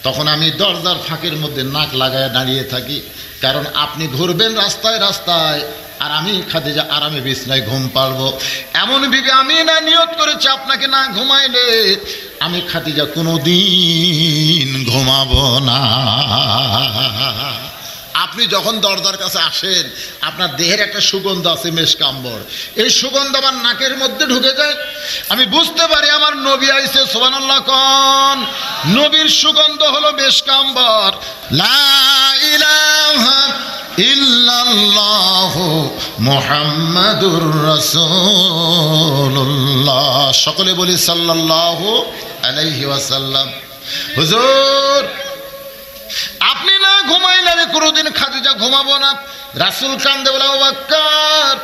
তখন আমি দরজার ফাঁকের মধ্যে নাক লাগায় দাঁড়িয়ে থাকি, কারণ আপনি ঘুরবেন রাস্তায় রাস্তায়, আর আমি খাদিজা আরামে বিছনায় ঘুম পারবো। এমন ভাবে আমি না নিয়ত করেছি, আপনাকে না ঘুমাইলে আমি খাদিজা কোনোদিন ঘুমাবো না। আপনি যখন দরজার কাছে আসেন আপনার দেহের একটা সুগন্ধ আছে, মেশকাম্বর। এই সুগন্ধ আমার নাকের মধ্যে ঢুকে যায়, আমি বুঝতে পারি আমার নবী আইছে। সুবহানাল্লাহ কোন? নবীর সুগন্ধ হলো মেশকাম্বর। লা ইলাহা ইল্লাল্লাহু মুহাম্মাদুর রাসূলুল্লাহ। সকলে বলি সাল্লাল্লাহু আলাইহি ওয়াসাল্লাম। হুজুর, আপনি না ঘুমাইলে আমি কোনোদিন খাদিজা ঘুমাবো না। রাসূল কান্দে বলে, আবু বকর,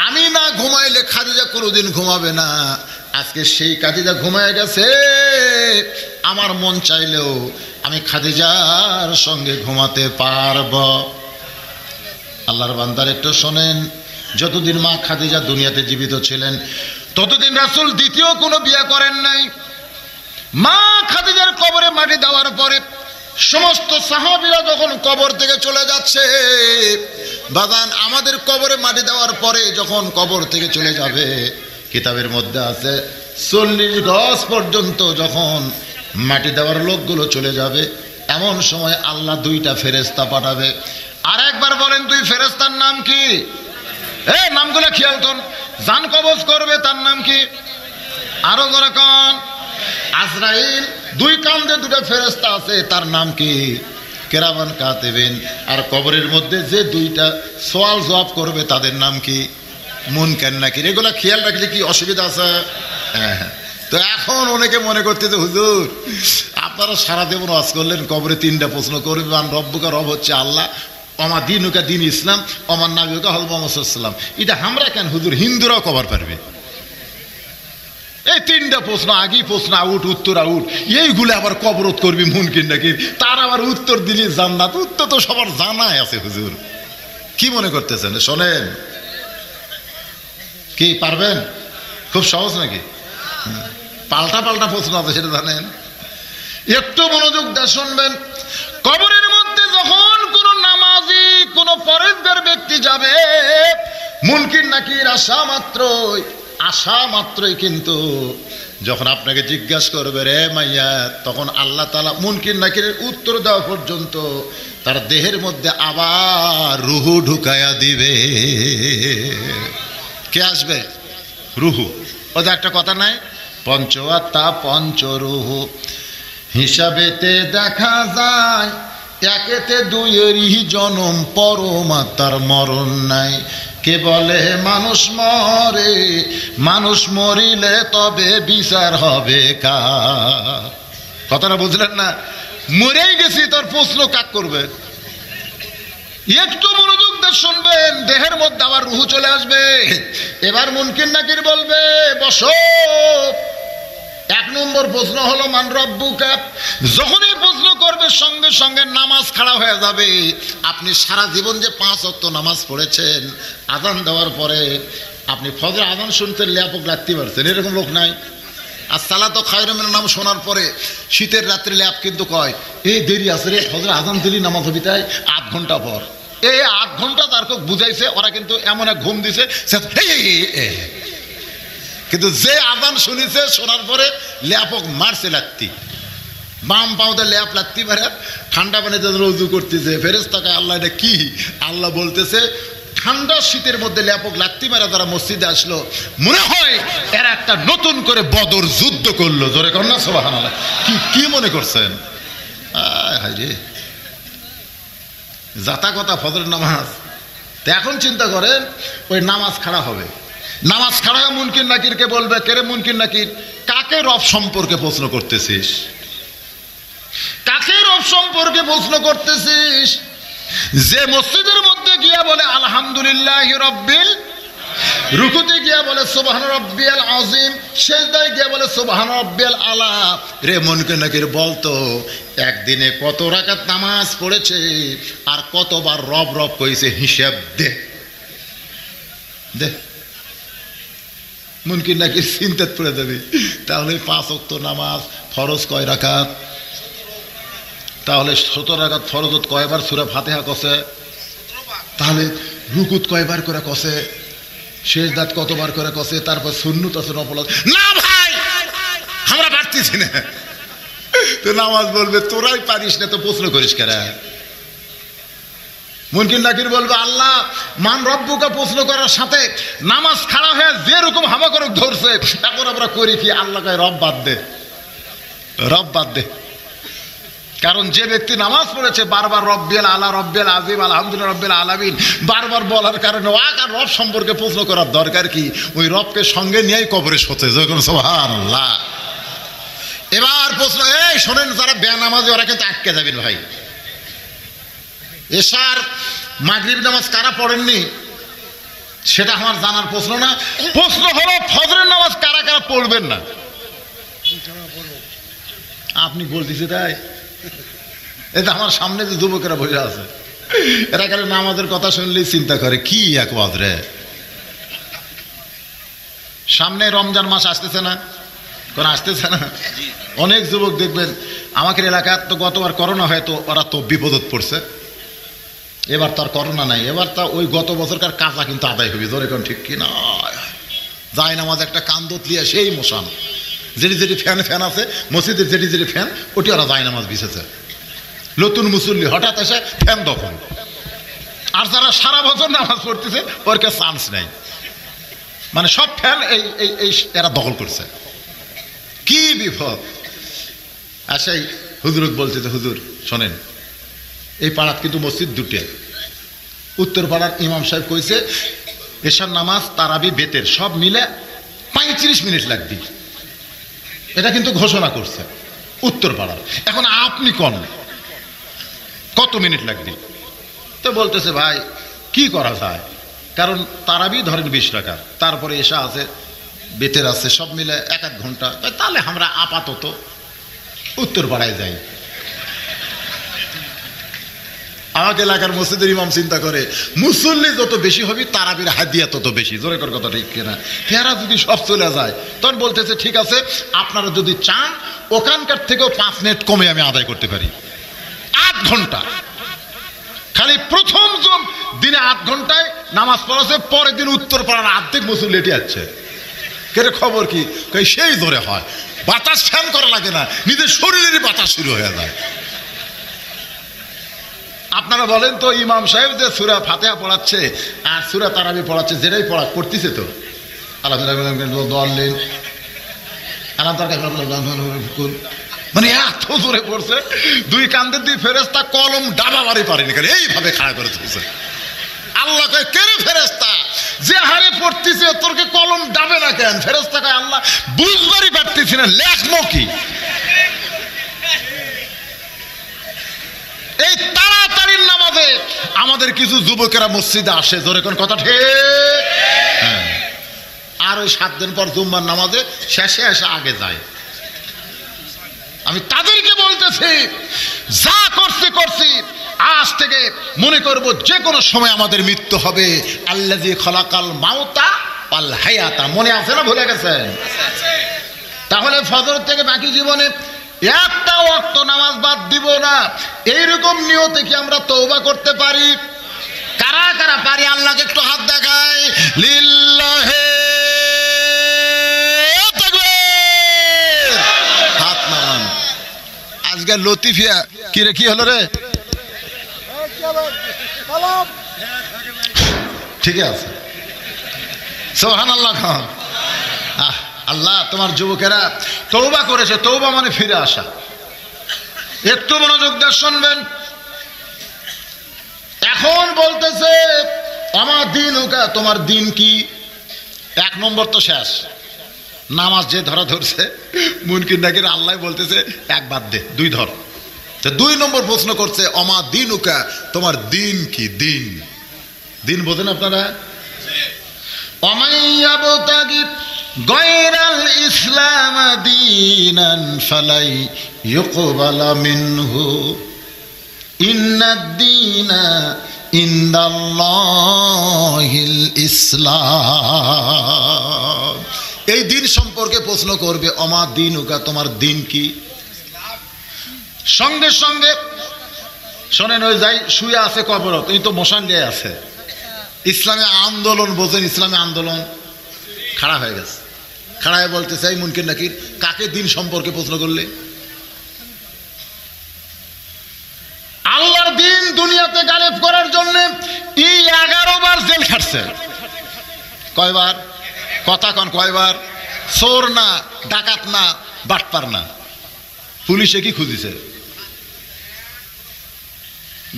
আমি না ঘুমাইলে খাদিজা কোনোদিন ঘুমাবে না। আজকে সেই খাদিজা ঘুমায় গেছে, আমার মন চাইলেও আমি খাদিজার সঙ্গে ঘুমাতে পারবো। আল্লাহর বান্দার একটু শোনেন, যতদিন মা খাদিজা দুনিয়াতে জীবিত ছিলেন ততদিন রাসূল দ্বিতীয় কোনো বিয়ে করেন নাই। মা খাদিজার কবরে মাটি দেওয়ার পরে সমস্ত সাহাবীরা যখন কবর থেকে চলে যাচ্ছে, বাগান আমাদের কবরে মাটি দেওয়ার পরে যখন কবর থেকে চলে যাবে, কিতাবের মধ্যে আছে 40 গজ পর্যন্ত যখন মাটি দেওয়ার লোকগুলো চলে যাবে, এমন সময় আল্লাহ 2টা ফেরেশতা পাঠাবে। আর একবার বলেন, 2 ফেরেশতার নাম কি? নামগুলো খেয়াল করুন। জান কবজ করবে তার নাম কি? আরো জোরে কোন? আজরাইল। 2 কাঁধে 2টা ফেরেশতা আছে, তার নাম কি? কিরামান কাতিবিন। আর কবরের মধ্যে যে 2টা সওয়াল জবাব করবে তাদের নাম কি? মুনকার নাকির। এগুলা খেয়াল রাখলে কি অসুবিধা আছে? তো এখন অনেকে মনে করতে যে হুজুর আপনারা সারা জীবন ওয়াজ করলেন, কবরে 3টা প্রশ্ন করবে, মান রব্বুকা, রব হচ্ছে আল্লাহ, অমা দিনুকা দিন ইসলাম, অমার নাবিকা হল মুহাম্মদ সাল্লাল্লাহু আলাইহি ওয়াসাল্লাম। এটা আমরা কেন হুজুর, হিন্দুরাও কবর পারবে? এই 3টা প্রশ্ন, আগেই প্রশ্ন আউট, উত্তর আউট, এইগুলো আবার কবরত করবি মুনকির নাকির, তার আবার উত্তর দিলি জান্নাত। উত্তর তো সবার জানাই আছে হুজুর, কি মনে করতেছেন? শোনেন, কি পারবেন? খুব সহজ নাকি? পাল্টা পাল্টা প্রশ্ন আছে, সেটা জানেন? একটু মনোযোগ দিয়ে শুনবেন। কবরের মধ্যে যখন কোন নামাজি, কোন পরেজগার ব্যক্তি যাবে, মুনকির নাকির আশা মাত্রই কিন্তু যখন আপনাকে জিজ্ঞাসা করবে, রে মাইয়া, তখন আল্লাহ তাআলা মুনকির নাকিরের উত্তর দেওয়া পর্যন্ত তার দেহের মধ্যে আবার রুহু ঢুকায়া দিবে। কে আসবে? রুহু। ওদের একটা কথা নাই, পঞ্চ আত্মা পঞ্চ রুহু, হিসাবেতে দেখা যায় একেতে 2-এরই জনম, পরমাত্মার মরণ নাই। কে বলে মানুষ মরে, মানুষ মরিলে তবে বিচার হবে কার। কথাটা বুঝলেন না? মরেই গেছি, তোর প্রশ্ন কাক করবে? একটু মনোযোগ দিয়ে শুনবেন, দেহের মধ্যে আবার রুহু চলে আসবে। এবার মুনকির নাকির বলবে বসো। এক নম্বর প্রশ্ন হলো মান রব্বুকা। যখনই প্রশ্ন করবে সঙ্গে সঙ্গে নামাজ খাড়া হয়ে যাবে। আপনি সারা জীবন যে 5 ওয়াক্ত নামাজ পড়েছেন, আজান দেওয়ার পরে আপনি ফজর আজান শুনতে ল্যাপক রাখতে পারছেন, এরকম লোক নাই। আর সালাতু খায়রুম মিনান নাম শোনার পরে শীতের রাত্রে ল্যাপ কিন্তু কয় এই দেরি আছে রে, ফজর আজান দিলি নামাজ হবি তাই 8 ঘন্টা পর। এই 8 ঘন্টা তার বুঝাইছে, ওরা কিন্তু এমন এক ঘুম দিছে। কিন্তু যে আজান শুনেছে, শোনার পরে ল্যাপক মারছে লাগতি, বাম পাওতে ল্যাপ লাগতে পারে, ঠান্ডা পানিতে রুজু করতেছে। ফেরেশতাকে আল্লাহ এটা কি? আল্লাহ বলতেছে ঠান্ডা শীতের মধ্যে ল্যাপক লাগতে পারে যারা মসজিদে আসলো, মনে হয় এরা একটা নতুন করে বদর যুদ্ধ করলো। জোরে কন্যা সুবহানাল্লাহ। কি মনে করছেন? হায় রে, জাতা কথা ফজরের নামাজ। তো এখন চিন্তা করেন ওই নামাজ খাড়া হবে, নামাজ খাড়া হয়ে মুনকির নাকিরকে বলবে কে রে মুনকির নাকির, কাকে রব সম্পর্কে প্রশ্ন করতেছিস? কাকে রব সম্পর্কে প্রশ্ন করতেছিস? যে মসজিদের মধ্যে গিয়া বলে আলহামদুলিল্লাহি রাব্বিল, রুকুতে গিয়া বলে সুবহান রাব্বিয়াল আযীম, সিজদায় গিয়া বলে সুবহান রাব্বিয়াল আলা। রে মুনকির নাকির বলতো একদিনে কত রাকাত নামাজ পড়েছে আর কতবার রব রব কইছে, হিসাব দে দে। মুনকির নাকির চিন্তাত পড়ে যাবে। তাহলে 5 ওয়াক্ত নামাজ ফরজ কয় রাকাত? তাহলে 17 রাকাত ফরজত কয়বার সূরা ফাতিহা কসে? তাহলে রুকুত কয়বার করে কসে? সিজদাত কতবার করে কসে? তারপর সুন্নত আছে নফল। না ভাই আমরা পারতেছি না। তো নামাজ বলবে তোরাই পারিস না, তো প্রশ্ন করিস কেন? মুনকির নাকির বলবে আল্লাহ মান রব্বুকা প্রশ্ন করার সাথে নামাজ খাড়া হয়ে যেরকম হামা করক ধরছে, এখন আমরা করি কি? আল্লাহ কয় রব বাদ দে, রব বাদ দে। কারণ যে ব্যক্তি নামাজ পড়েছে বারবার রব্বিয়াল আলা, রব্বিয়াল আযীম, আলহামদুলিল্লাহ রব্বিল আলামিন বারবার বলার কারণে আর রব সম্পর্কে প্রশ্ন করার দরকার কি? ওই রবকে সঙ্গে নিয়েই কবরে শোতে। যখন সুবহানাল্লাহ। এবার প্রশ্ন, এই শোনেন, যারা বেনামাজি ওরা কিন্তু আটকে যাবেন ভাই। এশার মাগরিব নামাজ কারা পড়েননি সেটা আমার জানার প্রশ্ন না। প্রশ্ন হলো ফজরের নামাজ কারা কারা পড়বেন না। আপনি বলতেছে তাই? এটা আমার সামনে যে যুবকেরা বসে আছে, এরা কেন নামাজের কথা শুনলেই চিন্তা করে কি এক ওয়াজ রে। সামনে রমজান মাস আসতেছে না? কোন আসতেছে না? অনেক যুবক দেখবেন আমাদের এলাকায় তো গতবার করোনা হয়তো ওরা তো বিপদত পড়ছে, এবার তার করোনা নাই, এবার তা ওই গত বছরকার কাজা কিন্তু আদায় হবে। ধরে কোন ঠিক কিনা যায় নামাজ একটা কান্দত লিয়া সেই মশান, যেটি যেটি ফ্যান আছে মসজিদের, যেটি যেটি ফ্যান ওটি ওরা যায় নামাজ বিছেছে। নতুন মুসল্লি হঠাৎ এসে ফ্যান দখল। আর যারা সারা বছর নামাজ পড়তেছে ওর কাছে চান্স নেই, মানে সব ফ্যান এই এরা দখল করছে। কি বিপদ! আচ্ছাই হুজুরত বলছে যে হুজুর শোনেন, এই পাড়াত কিন্তু মসজিদ দুটে, উত্তর পাড়ার ইমাম সাহেব কইছে এশার নামাজ তারাবি বেতের সব মিলে 35 মিনিট লাগবে, এটা কিন্তু ঘোষণা করছে উত্তর পাড়ার। এখন আপনি কোন কত মিনিট লাগবে? তো বলতেছে ভাই কি করা যায়, কারণ তারাবি ধরেন 20 টাকা, তারপরে এশা আছে, বেতের আছে, সব মিলে 1-1 ঘন্টা। তাহলে আমরা আপাতত উত্তর পাড়ায় যাই। আমাকে এলাকার মসজিদের ইমাম চিন্তা করে মুসল্লি যত বেশি হবে তারাবির হাদিয়া তত বেশি। জোরে কর কথা ঠিক কিনা? এরা যদি সব চলে যায় তখন বলতেছে ঠিক আছে, আপনারা যদি চান ওখানকার থেকেও 5 মিনিট কমে আমি আদায় করতে পারি, 8 ঘন্টা। খালি প্রথম দিনে 8 ঘন্টায় নামাজ পড়াছে, পরের দিন উত্তর পাড়ার অর্ধেক মুসল্লি এটি আছে। কেরে খবর কি? সেই ধরে হয়, বাতাস ফ্যান করা লাগে না, নিজের শরীরেরই বাতাস শুরু হয়ে যায়। আপনারা বলেন তো ইমাম সাহেব যে সূরা ফাতিহা পড়াচ্ছে আর সূরা তারাবি পড়াচ্ছে, যেটাই পড়া করতেছে তো মানে এত জোরে পড়ছে, 2 কান্দের দিয়ে ফেরেশতা কলম ডাবা বাড়ি পারেনি, এইভাবে খাড়া করে তুলছে। আল্লাহ কয় কে রে ফেরেশতা, যে হারে পড়তেছে তোরকে কলম ডাবে না কেন? ফেরেশতা কয় আল্লাহ বুঝবারই পারতেছি না, লেখমো কি? এই তাড়াতাড়ির নামাজে আমাদের কিছু যুবকেরা মসজিদে আসে, জোরে কোন কথা ঠিক? হ্যাঁ। আর ওই 7 দিন পর জুম্মার নামাজে শেষে এসে আগে যায়। আমি তাদেরকে বলতেছি, যা করছি আজ থেকে মনে করব যে কোনো সময় আমাদের মৃত্যু হবে। আল্লাযী খলাকাল মাউতা ওয়াল হায়াতা, মনে আছে না ভুলে গেছেন? তাহলে ফজর থেকে বাকি জীবনে একটা ওয়াক্ত নামাজ বাদ দিব না, এইরকম নিয়তে কি আমরা তওবা করতে পারি? কারা কারা পারি আল্লাহকে একটু হাত দেখায়। লিল্লাহি তাকবীর, হাত নামান। আজকে লতিফিয়া কি রে, কি হলো রে? ঠিক আছে, সুবহানাল্লাহ খান। আল্লাহ তোমার যুবকেরা তওবা করেছে, তওবা মানে ফিরে আসা। একটু মনোযোগ দিয়ে শুনবেন। এখন বলতেছে আমার দিনুকা, তোমার দিন কি? 1 নম্বর তো শেষ, নামাজ যে ধরছে মুনকির নাকির আল্লাহ বলতেছে 1 বাদ দে, 2 ধর। 2 নম্বর প্রশ্ন করছে অমা দিনুকা, তোমার দিন কি? দিন দিন বোঝেন আপনারা? অমাইয়াবতাগি গায়রাল ইসলাম দীনান ফালাই ইউকবালা মিনহু ইন্নাদ দীনা ইনদাল্লাহিল ইসলাম। এই দিন সম্পর্কে প্রশ্ন করবে অমা দিনুকা, তোমার দিন কি? সঙ্গে সঙ্গে শোনেন, ওই যাই শুয়ে আছে কবরত, এই তো মশান দিয়ে আছে। ইসলামী আন্দোলন বোঝেন? ইসলামী আন্দোলন খাড়া হয়ে গেছে, খাড়া হয়ে বলতে চাই মুনকির নাকির কাকে দিন সম্পর্কে প্রশ্ন করলে? আল্লাহর দিন দুনিয়াতে গালেব করার জন্য 11 বার জেল খাটছে। কয়বার? কথা কন, কয়বার? চোর না, ডাকাত না, বাটপার না, পুলিশে কি খুঁজিছে?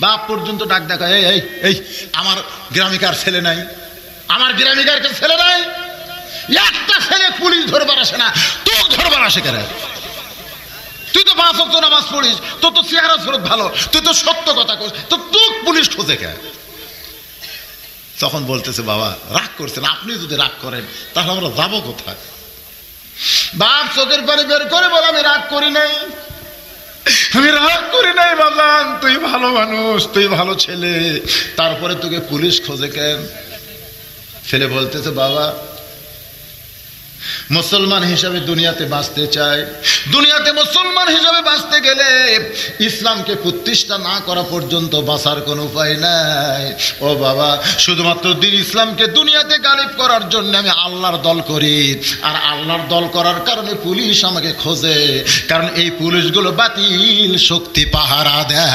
বাপ পর্যন্ত ডাক দেখা, এই এই এই আমার গ্রামিকার ছেলে নাই, আমার গ্রামিকার ছেলে নাই। একটা ছেলে পুলিশ ধরবার আসে না, তোর ধরবার আসে কেন? তুই তো 5 ওয়াক্ত নামাজ পড়িস, তোর তো চেহারা সুরত ভালো, তুই তো সত্য কথা কস, তো তোর পুলিশ খোঁজে কে? তখন বলতেছে বাবা রাগ করছেন, আপনি যদি রাগ করেন তাহলে আমরা যাবো কোথায়? বাপ চোখের পানি বের করে বলে আমি রাগ করি নাই, আমি রাগ করি নাই বাজান, তুই ভালো মানুষ, তুই ভালো ছেলে, তারপরে তোকে পুলিশ খোঁজে কেন? ছেলে বলতেছে বাবা মুসলমান হিসাবে দুনিয়াতে বাঁচতে চাই, দুনিয়াতে মুসলমান হিসাবে বাঁচতে গেলে ইসলামকে প্রতিষ্ঠা না করা পর্যন্ত বাঁচার কোনো উপায় নাই। ও বাবা শুধুমাত্র দিন ইসলামকে দুনিয়াতে গালিব করার জন্য আমি আল্লাহর দল করি, আর আল্লাহর দল করার কারণে পুলিশ আমাকে খোঁজে, কারণ এই পুলিশগুলো বাতিল শক্তি পাহারা দেয়।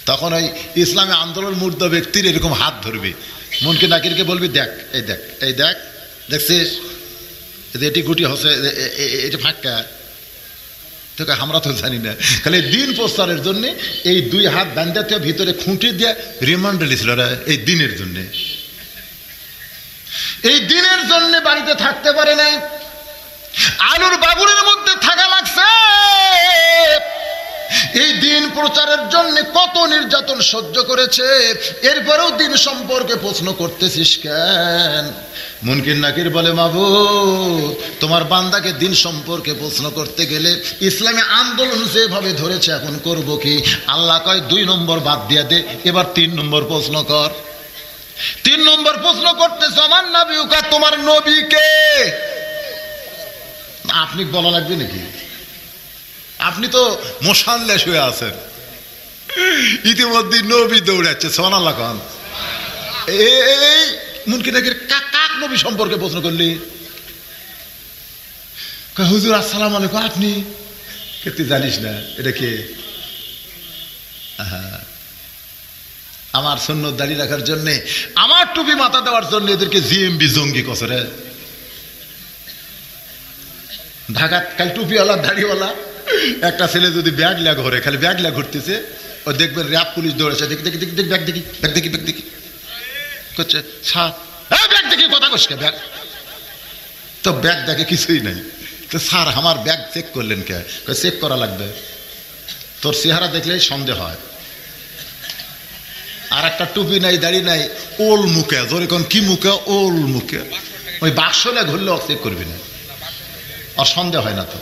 তখন ওই ইসলামী আন্দোলন মূর্ত ব্যক্তির এরকম হাত ধরবি, মুনকির নাকিরকে বলবি দেখ এই দেখ এই দেখ, দেখছিস এটি গুটি হচ্ছে, এটা ফাঁকা, তোকে আমরা তো জানি না। খালি দিন প্রচারের জন্য এই 2 হাত বান্ধাতে ভিতরে খুঁটি দিয়ে রিমান্ডে লিছিল এই দিনের জন্য। এই দিনের জন্য বাড়িতে থাকতে পারে নাই, আলুর বাবুরের মধ্যে থাকা লাগছে। এই দিন প্রচারের জন্য কত নির্যাতন সহ্য করেছে, এরপরেও দিন সম্পর্কে প্রশ্ন করতেছিস কেন? মুনকির নাকির বলে মাবুদ তোমার বান্দাকে দিন সম্পর্কে প্রশ্ন করতে গেলে ইসলামী আন্দোলন যেভাবে ধরেছে এখন করব কি? আল্লাহ কয় 2 নম্বর বাদ দিয়ে দে, এবার 3 নম্বর প্রশ্ন কর। 3 নম্বর প্রশ্ন করতেছ আমার নবীকা, তোমার নবীকে। আপনি বলা লাগবে নাকি? আপনি তো মশাল্লা শুয়ে আছেন, ইতিমধ্যে নবী দৌড়াচ্ছে, সুবহানাল্লাহ খান। এই মুনকির নাকির কাক নবী সম্পর্কে প্রশ্ন করলি? হুজুর আসসালামু আলাইকুম, আপনি কে? তুই জানিস না এটা কে? আমার সুন্নত দাঁড়িয়ে রাখার জন্য, আমার টুপি মাথা দেওয়ার জন্য এদেরকে জিএমবি জঙ্গি কসরে। ঢাকা কাল টুপিওয়ালা দাড়িওয়ালা একটা ছেলে যদি ব্যাগ লিয়া ঘরে, খালি ব্যাগ লিয়া ঘুরতেছে, ও দেখবেন র্যাব পুলিশ দৌড়েছে, দেখি দেখি দেখি দেখি ব্যাগ দেখি ব্যাগ দেখি ব্যাগ দেখি করছে, স্যার ব্যাগ দেখি, কথা কসকে ব্যাগ, তো ব্যাগ দেখে কিছুই নাই। তো স্যার আমার ব্যাগ চেক করলেন কে? চেক করা লাগবে, তোর চেহারা দেখলেই সন্দেহ হয়, আর একটা টুপি নাই, দাড়ি নাই, ওল মুখে, জোরে কোন কি মুখে? ওল মুখে, ওই বাক্সলে ঘুরলে চেক করবি না, আর সন্দেহ হয় না। তো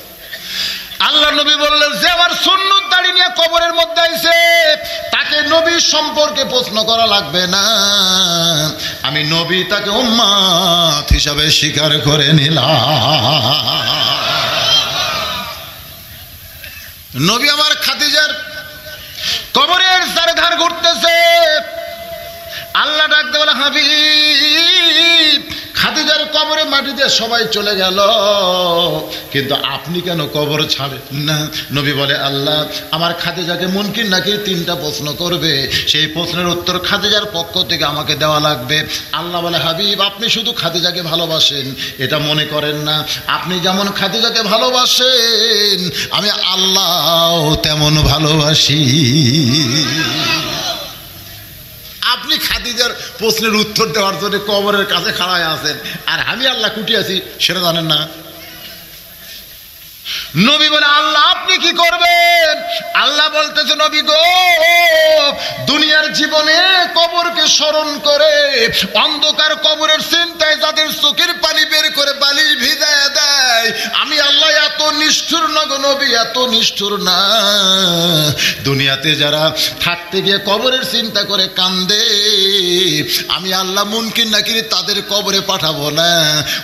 আল্লাহ নবী বললেন যে আমার সুন্নত দাড়ি নিয়ে কবরের মধ্যে আইছে তাকে নবী সম্পর্কে প্রশ্ন করা লাগবে না, আমি নবী তাকে উম্মত হিসাবে স্বীকার করে নিলাম। নবী আমার খাদিজার কবরের চারধার ঘুরতেছে, আল্লাহ ডাকতে বলে হাবিব, খাদিজার কবরে মাটিতে সবাই চলে গেল, কিন্তু আপনি কেন কবর ছাড়েন না? নবী বলে আল্লাহ আমার খাদিজাকে মুনকির নাকির 3টা প্রশ্ন করবে, সেই প্রশ্নের উত্তর খাদিজার পক্ষ থেকে আমাকে দেওয়া লাগবে। আল্লাহ বলে হাবিব আপনি শুধু খাদিজাকে ভালোবাসেন এটা মনে করেন না, আপনি যেমন খাদিজাকে ভালোবাসেন আমি আল্লাহ তেমন ভালোবাসি। আপনি খাদিজার প্রশ্নের উত্তর দেওয়ার জন্য কবরের কাছে খাড়ায় আছেন, আর আমি আল্লাহ কুটি আছি সেটা জানেন না। নবী বলে আল্লাহ আপনি কি করবেন? আল্লাহ বলতেছে নবী গো, দুনিয়ার জীবনে কবরকে স্মরণ করে অন্ধকার কবরের চিন্তায় যাদের চোখের পানি বের করে বালিশ ভিজায় দেয়, আমি আল্লাহ এত নিষ্ঠুর না গো নবী, এত নিষ্ঠুর না। দুনিয়াতে যারা থাকতে গিয়ে কবরের চিন্তা করে কান্দে, আমি আল্লাহ মুনকির নাকির তাদের কবরে পাঠাবো না,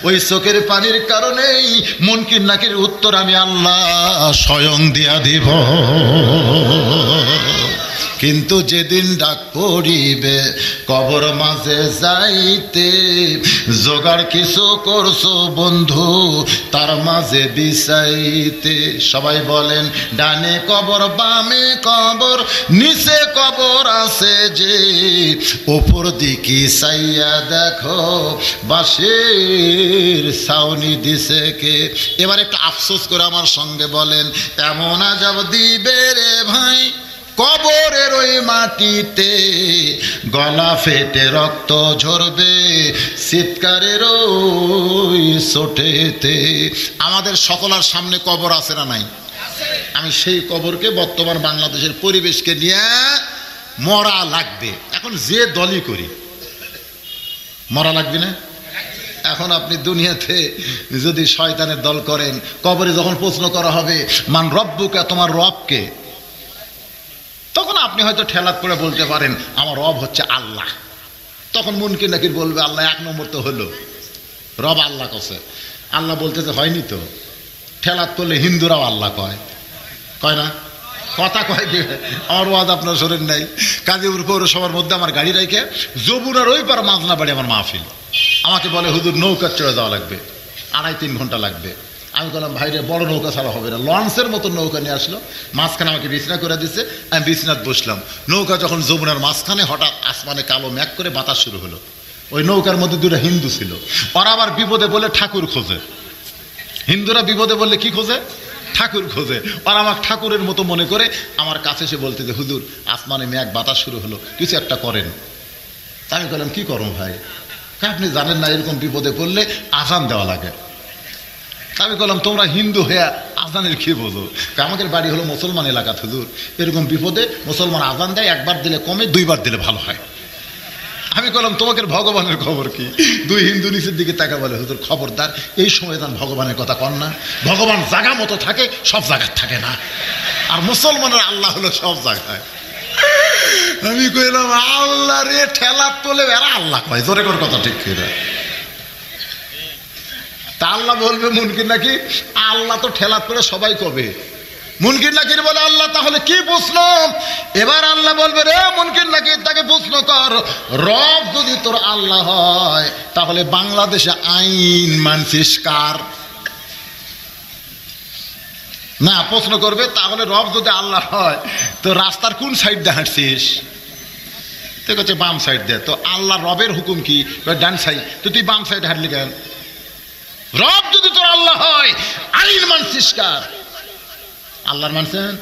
ওই চোখের পানির কারণেই মুনকির নাকির উত্তর আমি আল্লাহ স্বয়ং দিয়া দিব। কিন্তু যেদিন ডাক পড়িবে কবর মাঝে যাইতে, জোগাড় কিছু করছো বন্ধু তার মাঝে বিছাইতে। সবাই বলেন ডানে কবর বামে কবর নিচে কবর আছে যে, উপর দিকে চাইয়া দেখো বাঁশের ছাউনি দিছে কে। এবার একটু আফসোস করে আমার সঙ্গে বলেন, এমন আযাব দিবে রে ভাই কবরের ওই মাটিতে, গলা ফেটে রক্ত ঝরবে চিৎকারের ওই চোটেতে। আমাদের সকলের সামনে কবর আছে না নাই? আমি সেই কবরকে বর্তমান বাংলাদেশের পরিবেশকে নিয়ে মরা লাগবে। এখন যে দলই করি মরা লাগবে না? এখন আপনি দুনিয়াতে যদি শয়তানের দল করেন, কবরে যখন প্রশ্ন করা হবে মান রব্বুকা, তোমার রবকে, তখন আপনি হয়তো ঠেলাত করে বলতে পারেন আমার রব হচ্ছে আল্লাহ। তখন মুনকির নাকির বলবে আল্লাহ 1 নম্বর তো হলো, রব আল্লাহ কছে। আল্লাহ বলতেছে হয়নি তো, ঠেলাত করলে হিন্দুরাও আল্লাহ কয়, কয় না? কথা কয় কি? আমার ওয়াজ আপনার শোনেন নাই? কাজীপুর পৌরসভার মধ্যে আমার গাড়ি রেখে যমুনার ওই পার মাজনা বাড়ি আমার মাহফিল, আমাকে বলে হুজুর নৌকা চড়ে যাওয়া লাগবে, 2.5-3 ঘন্টা লাগবে। আমি বললাম ভাইরে বড় নৌকা ছাড়া হবে না, লঞ্চের মতো নৌকা নিয়ে আসলো, মাঝখানে আমাকে বিছনা করে দিচ্ছে, আমি বিছনাত বসলাম। নৌকা যখন যমুনার মাঝখানে হঠাৎ আসমানে কালো মেঘ করে বাতাস শুরু হলো। ওই নৌকার মধ্যে 2টা হিন্দু ছিল, ওরা আবার বিপদে বলে ঠাকুর খোঁজে। হিন্দুরা বিপদে বললে কি খোঁজে? ঠাকুর খোঁজে। ওরা আমার ঠাকুরের মতো মনে করে আমার কাছে এসে বলতে যে হুজুর আসমানে মেঘ বাতাস শুরু হলো, কিছু একটা করেন। আমি বললাম কি করবো ভাই? আপনি জানেন না এরকম বিপদে পড়লে আজান দেওয়া লাগে। আমি বললাম তোমরা হিন্দু হয়ে আজানের কি বোঝো? আমাদের বাড়ি হলো মুসলমান এলাকা হুজুর, এরকম বিপদে মুসলমান আজান দেয়, 1 বার দিলে কমে, 2 বার দিলে ভালো হয়। আমি বললাম তোমাকে ভগবানের খবর কি? 2 হিন্দু নিচের দিকে তাকা বলে হুজুর খবরদার এই সময় তার ভগবানের কথা কন না, ভগবান জায়গা মতো থাকে, সব জায়গায় থাকে না, আর মুসলমানের আল্লাহ হলো সব জায়গায়। আমি কইলাম আল্লাহ রে, ঠেলা তোলে এরা আল্লাহ কয়, জোরে কর কথা ঠিক করে। তা আল্লাহ বলবে মুনকির নাকি আল্লাহ তো ঠেলাত করে সবাই কবে। মুনকির নাকির বলে আল্লাহ তাহলে কি প্রশ্ন? এবার আল্লাহ বলবে রে মুনকির নাকির তাকে প্রশ্ন কর, রব যদি তোর আল্লাহ হয় তাহলে বাংলাদেশে আইন মানছিস কার? না প্রশ্ন করবে তাহলে রব যদি আল্লাহ হয় তো রাস্তার কোন সাইড দিয়ে হাঁটছিস? তো হচ্ছে বাম সাইড দিয়ে। তো আল্লাহ রবের হুকুম কি? ডান সাইড। তো তুই বাম সাইড হাঁটলি কেন? রব যদি তোর আল্লাহ হয় আইন মানছিস কার? আল্লাহর মানছেন?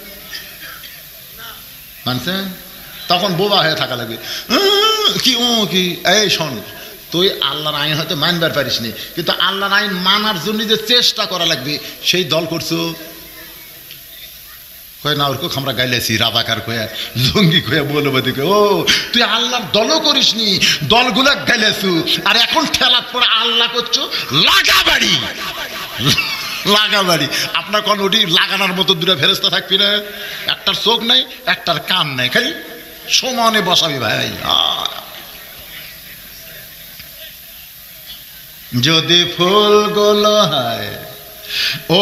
মানছেন? তখন বোবা হয়ে থাকা লাগবে, কি ও কি। এই শোন, তুই আল্লাহর আইন হয়তো মানবার পারিস নি, কিন্তু আল্লাহর আইন মানার জন্য যে চেষ্টা করা লাগবে সেই দল করছো। কয়ে না, ওরকম আমরা গাইলেছি রাজাকার কয়ে, জঙ্গি কয়ে, বলবো দিকে। ও তুই আল্লাহর দলও করিস নি, দলগুলা গাইলেছু, আর এখন ঠেলাত পরে আল্লাহ করছো লাগাবাড়ি। লাগাবাড়ি আপনার কোন ওটি লাগানোর মতো দুটো ফেরেস্তা থাকবি না? একটার চোখ নাই, একটার কান নাই, খালি সমানে বসাবি ভাই। যদি ফুলগুলো হয়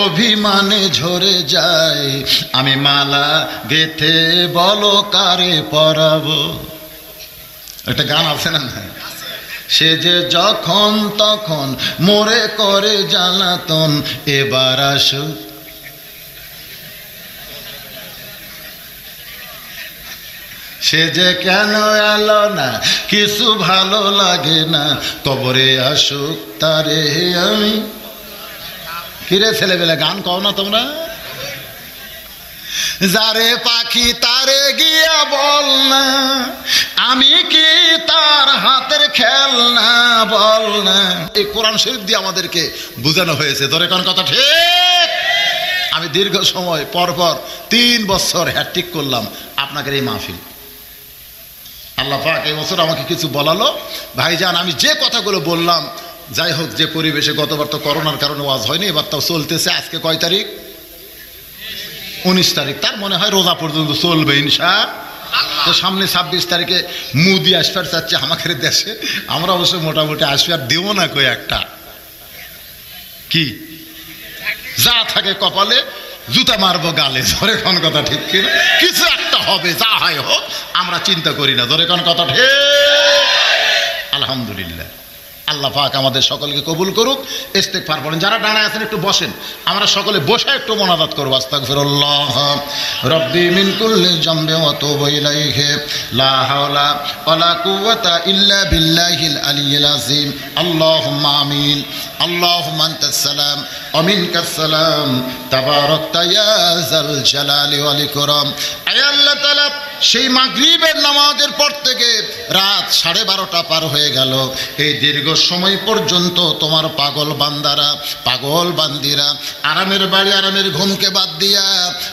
অভিমানে ঝরে যায়, আমি মালা গেথে বলো কারে পরাবো। একটা গান আছে না? সে যে যখন তখন মোরে করে জ্বালাতন, এবার আসুক। সে যে কেন এলো না, কিছু ভালো লাগে না, কবরে আসুক তারে আমি। কিরে ছেলেবেলা গান কও না তোমরা? যারে পাখি তারে গিয়া বল না, আমি কি তার হাতের খেলনা, বল না। এই কোরআন শরীফ দিয়ে আমাদেরকে বোঝানো হয়েছে। ধরে কোন কথা ঠিক? আমি দীর্ঘ সময় পরপর 3 বছর হ্যাট্রিক করলাম আপনাদের এই মাহফিল। আল্লাহ পাক এই বছর আমাকে কিছু বলালো। ভাইজান, আমি যে কথাগুলো বললাম, যাই হোক, যে পরিবেশে, গতবার তো করোনার কারণে ওয়াজ হয়নি, এবার তাও চলতেছে। আজকে কয় তারিখ? 19 তারিখ। তার মনে হয় রোজা পর্যন্ত চলবে ইনশাআল্লাহ। তো সামনে 26 তারিখে মুদি আসফার চাচ্ছে আমাদের দেশে। আমরা অবশ্য মোটামুটি আসফার দেবো না কই একটা, কি যা থাকে কপালে, জুতা মারবো গালে। ধরে কোন কথা ঠিক কিনা? কিছু একটা হবে, যা হয় হোক, আমরা চিন্তা করি না। ধরে কোন কথা ঠিক? আলহামদুলিল্লাহ, আল্লাহ পাক আমাদের সকলকে কবুল করুক। ইস্তেগফার পড়েন। যারা দাঁড়ায় আছেন একটু বসেন, আমরা সকলে বসে একটু মোনাজাত করব। আস্তাগফিরুল্লাহ রাব্বি মিন কুল্লি যামবি ওয়া তুবু ইলাইহি, লা হাওলা ওয়ালা কুওয়াতা ইল্লা বিল্লাহিল আলিয়্যিল আযীম। আল্লাহুম্মা আমিন। আল্লাহুম্মা আনতাস সালাম ওয়া মিনকাস সালাম, তাবারাকতা ইয়া যাল জালালি ওয়াল ইকরাম। আয় আল্লাহ তাআলা, সেই মাগরিবের নামাজের পর থেকে রাত 12:30 পার হয়ে গেল। এই দীর্ঘ সময় পর্যন্ত তোমার পাগল বান্দারা, পাগল বান্দিরা আরামের বাড়ি, আরামের ঘুমকে বাদ দিয়া,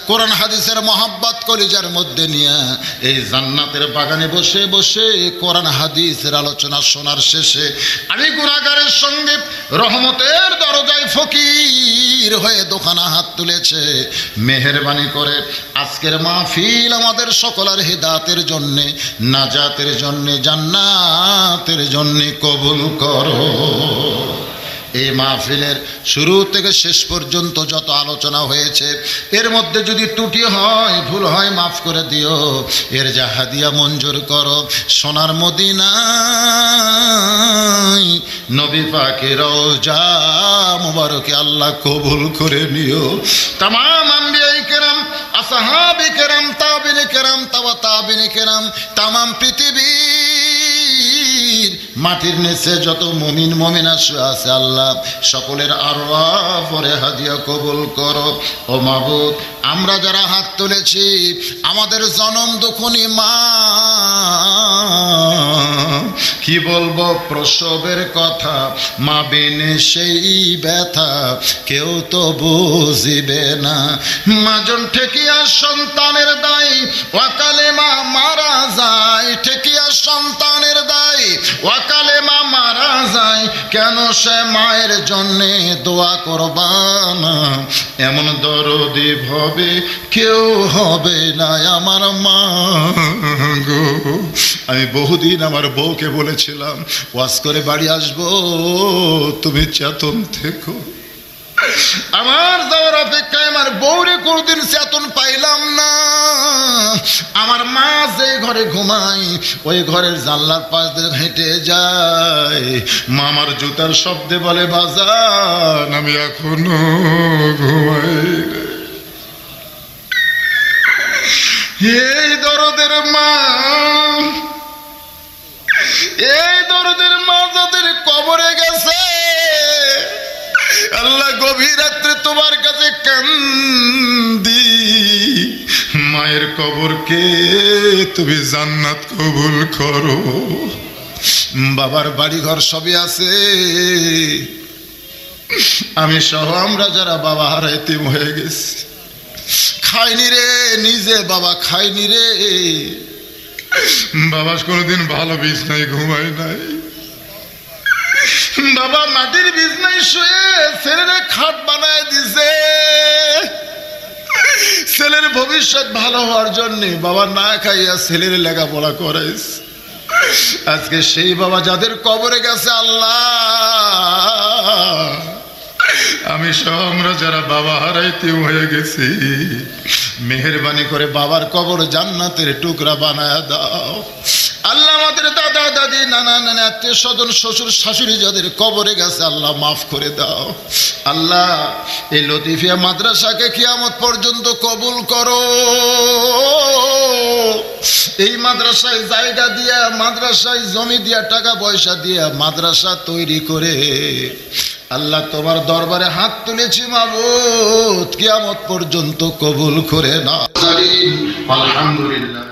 কোরআন হাদিসের মহাব্বত কলিজার মধ্যে নিয়া, এই জান্নাতের বাগানে বসে বসে কোরআন হাদিসের আলোচনা শোনার শেষে আমি গুনাহগারের সঙ্গে রহমতের দরজায় ফকির হয়ে দোকানা হাত তুলেছে। মেহেরবানি করে আজকের মাহফিল আমাদের সকলের হিদায়াতের জন্যে, নাজাতের জন্যে, জান্নাতের জন্যে কবুল করো। এই মাহফিলের শুরু থেকে শেষ পর্যন্ত যত আলোচনা হয়েছে, এর মধ্যে যদি ত্রুটি হয়, ভুল হয়, মাফ করে দিও। এর যা হাদিয়া মঞ্জুর করো। সোনার মদিনায় নবী পাকের রওজা মুবারকে আল্লাহ কবুল করে নিও। তামাম আম্বিয়ায়ে কেরাম, আসহাবে কেরাম, তাবিঈনে কেরাম, তাবিঈনে কেরাম, তামাম পৃথিবীর মাটির নিচে যত মুমিন মুমিনা আছে, আল্লাহ সকলের আরওয়াহ পরে হাদিয়া কবুল করো। ও মাবুদ, আমরা যারা হাত তুলেছি, আমাদের জনম দুঃখনী মা, কি বলবো প্রসবের কথা, মা বিনে সেই ব্যথা কেউ তো বুঝিবে না। মাজন ঠেকিয়া সন্তানের দায়, ওয়াকালে মা মারা যায়। ঠেকিয়া সন্তানের দায়, ওয়াকালে মা মারা যায়। কেন সে মায়ের জন্যে দোয়া করবা না? এমন দরদি ভবে কেউ হবে না আমার মা গো। আমি বহুদিন আমার বউকে বলেছিলাম, ওয়াজ করে বাড়ি আসবো, তুমি চেতন থেকো। আমার যাওয়ার অপেক্ষায় আমার বউরে কোনদিন চেতন পাইলাম না। আমার মা যে ঘরে ঘুমায়, ওই ঘরের জানলার পাশ দিয়ে হেঁটে যায়। মামার জুতার শব্দে বলে, বাজান আমি এখনো ঘুমাই। এই দরদের মা, এই দরদের মা যাদের কবরে গেছে, আল্লাহ গভীর রাত্রে তোমার কাছে কান্দি, মায়ের কবরকে তুমি জান্নাত কবুল করো। বাবার বাড়ি ঘর সবই আছে, আমি সহ আমরা যারা বাবা হারাইতে হয়ে গেছি, খাইনি রে নিজে, বাবা খাইনি রে, বাবা কোনোদিন ভালো বিছনায় ঘুমাই নাই, বাবা মাটির বিছনায় শুয়ে ছেলের খাট বানায় দিছে, ছেলের ভবিষ্যৎ ভালো হওয়ার জন্য বাবা না খাইয়া ছেলের লেখাপড়া করাইছে। আজকে সেই বাবা যাদের কবরে গেছে, আল্লাহ আমি সহ আমরা যারা বাবা হারাইতে হয়ে গেছি, মেহেরবানি করে বাবার কবর জান্নাতের টুকরা বানায় দাও। আল্লাহ আমাদের দাদা দাদি নানা নানা আত্মীয় স্বজন শ্বশুর শাশুড়ি যাদের কবরে গেছে আল্লাহ মাফ করে দাও। আল্লাহ এই লতিফিয়া মাদ্রাসাকে কিয়ামত পর্যন্ত কবুল করো। এই মাদ্রাসায় জায়গা দিয়া, মাদ্রাসায় জমি দিয়া, টাকা পয়সা দিয়া মাদ্রাসা তৈরি করে আল্লাহ তোমার দরবারে হাত তুলেছি মাবুদ, কিয়ামত পর্যন্ত কবুল করে নাও। আলহামদুলিল্লাহ।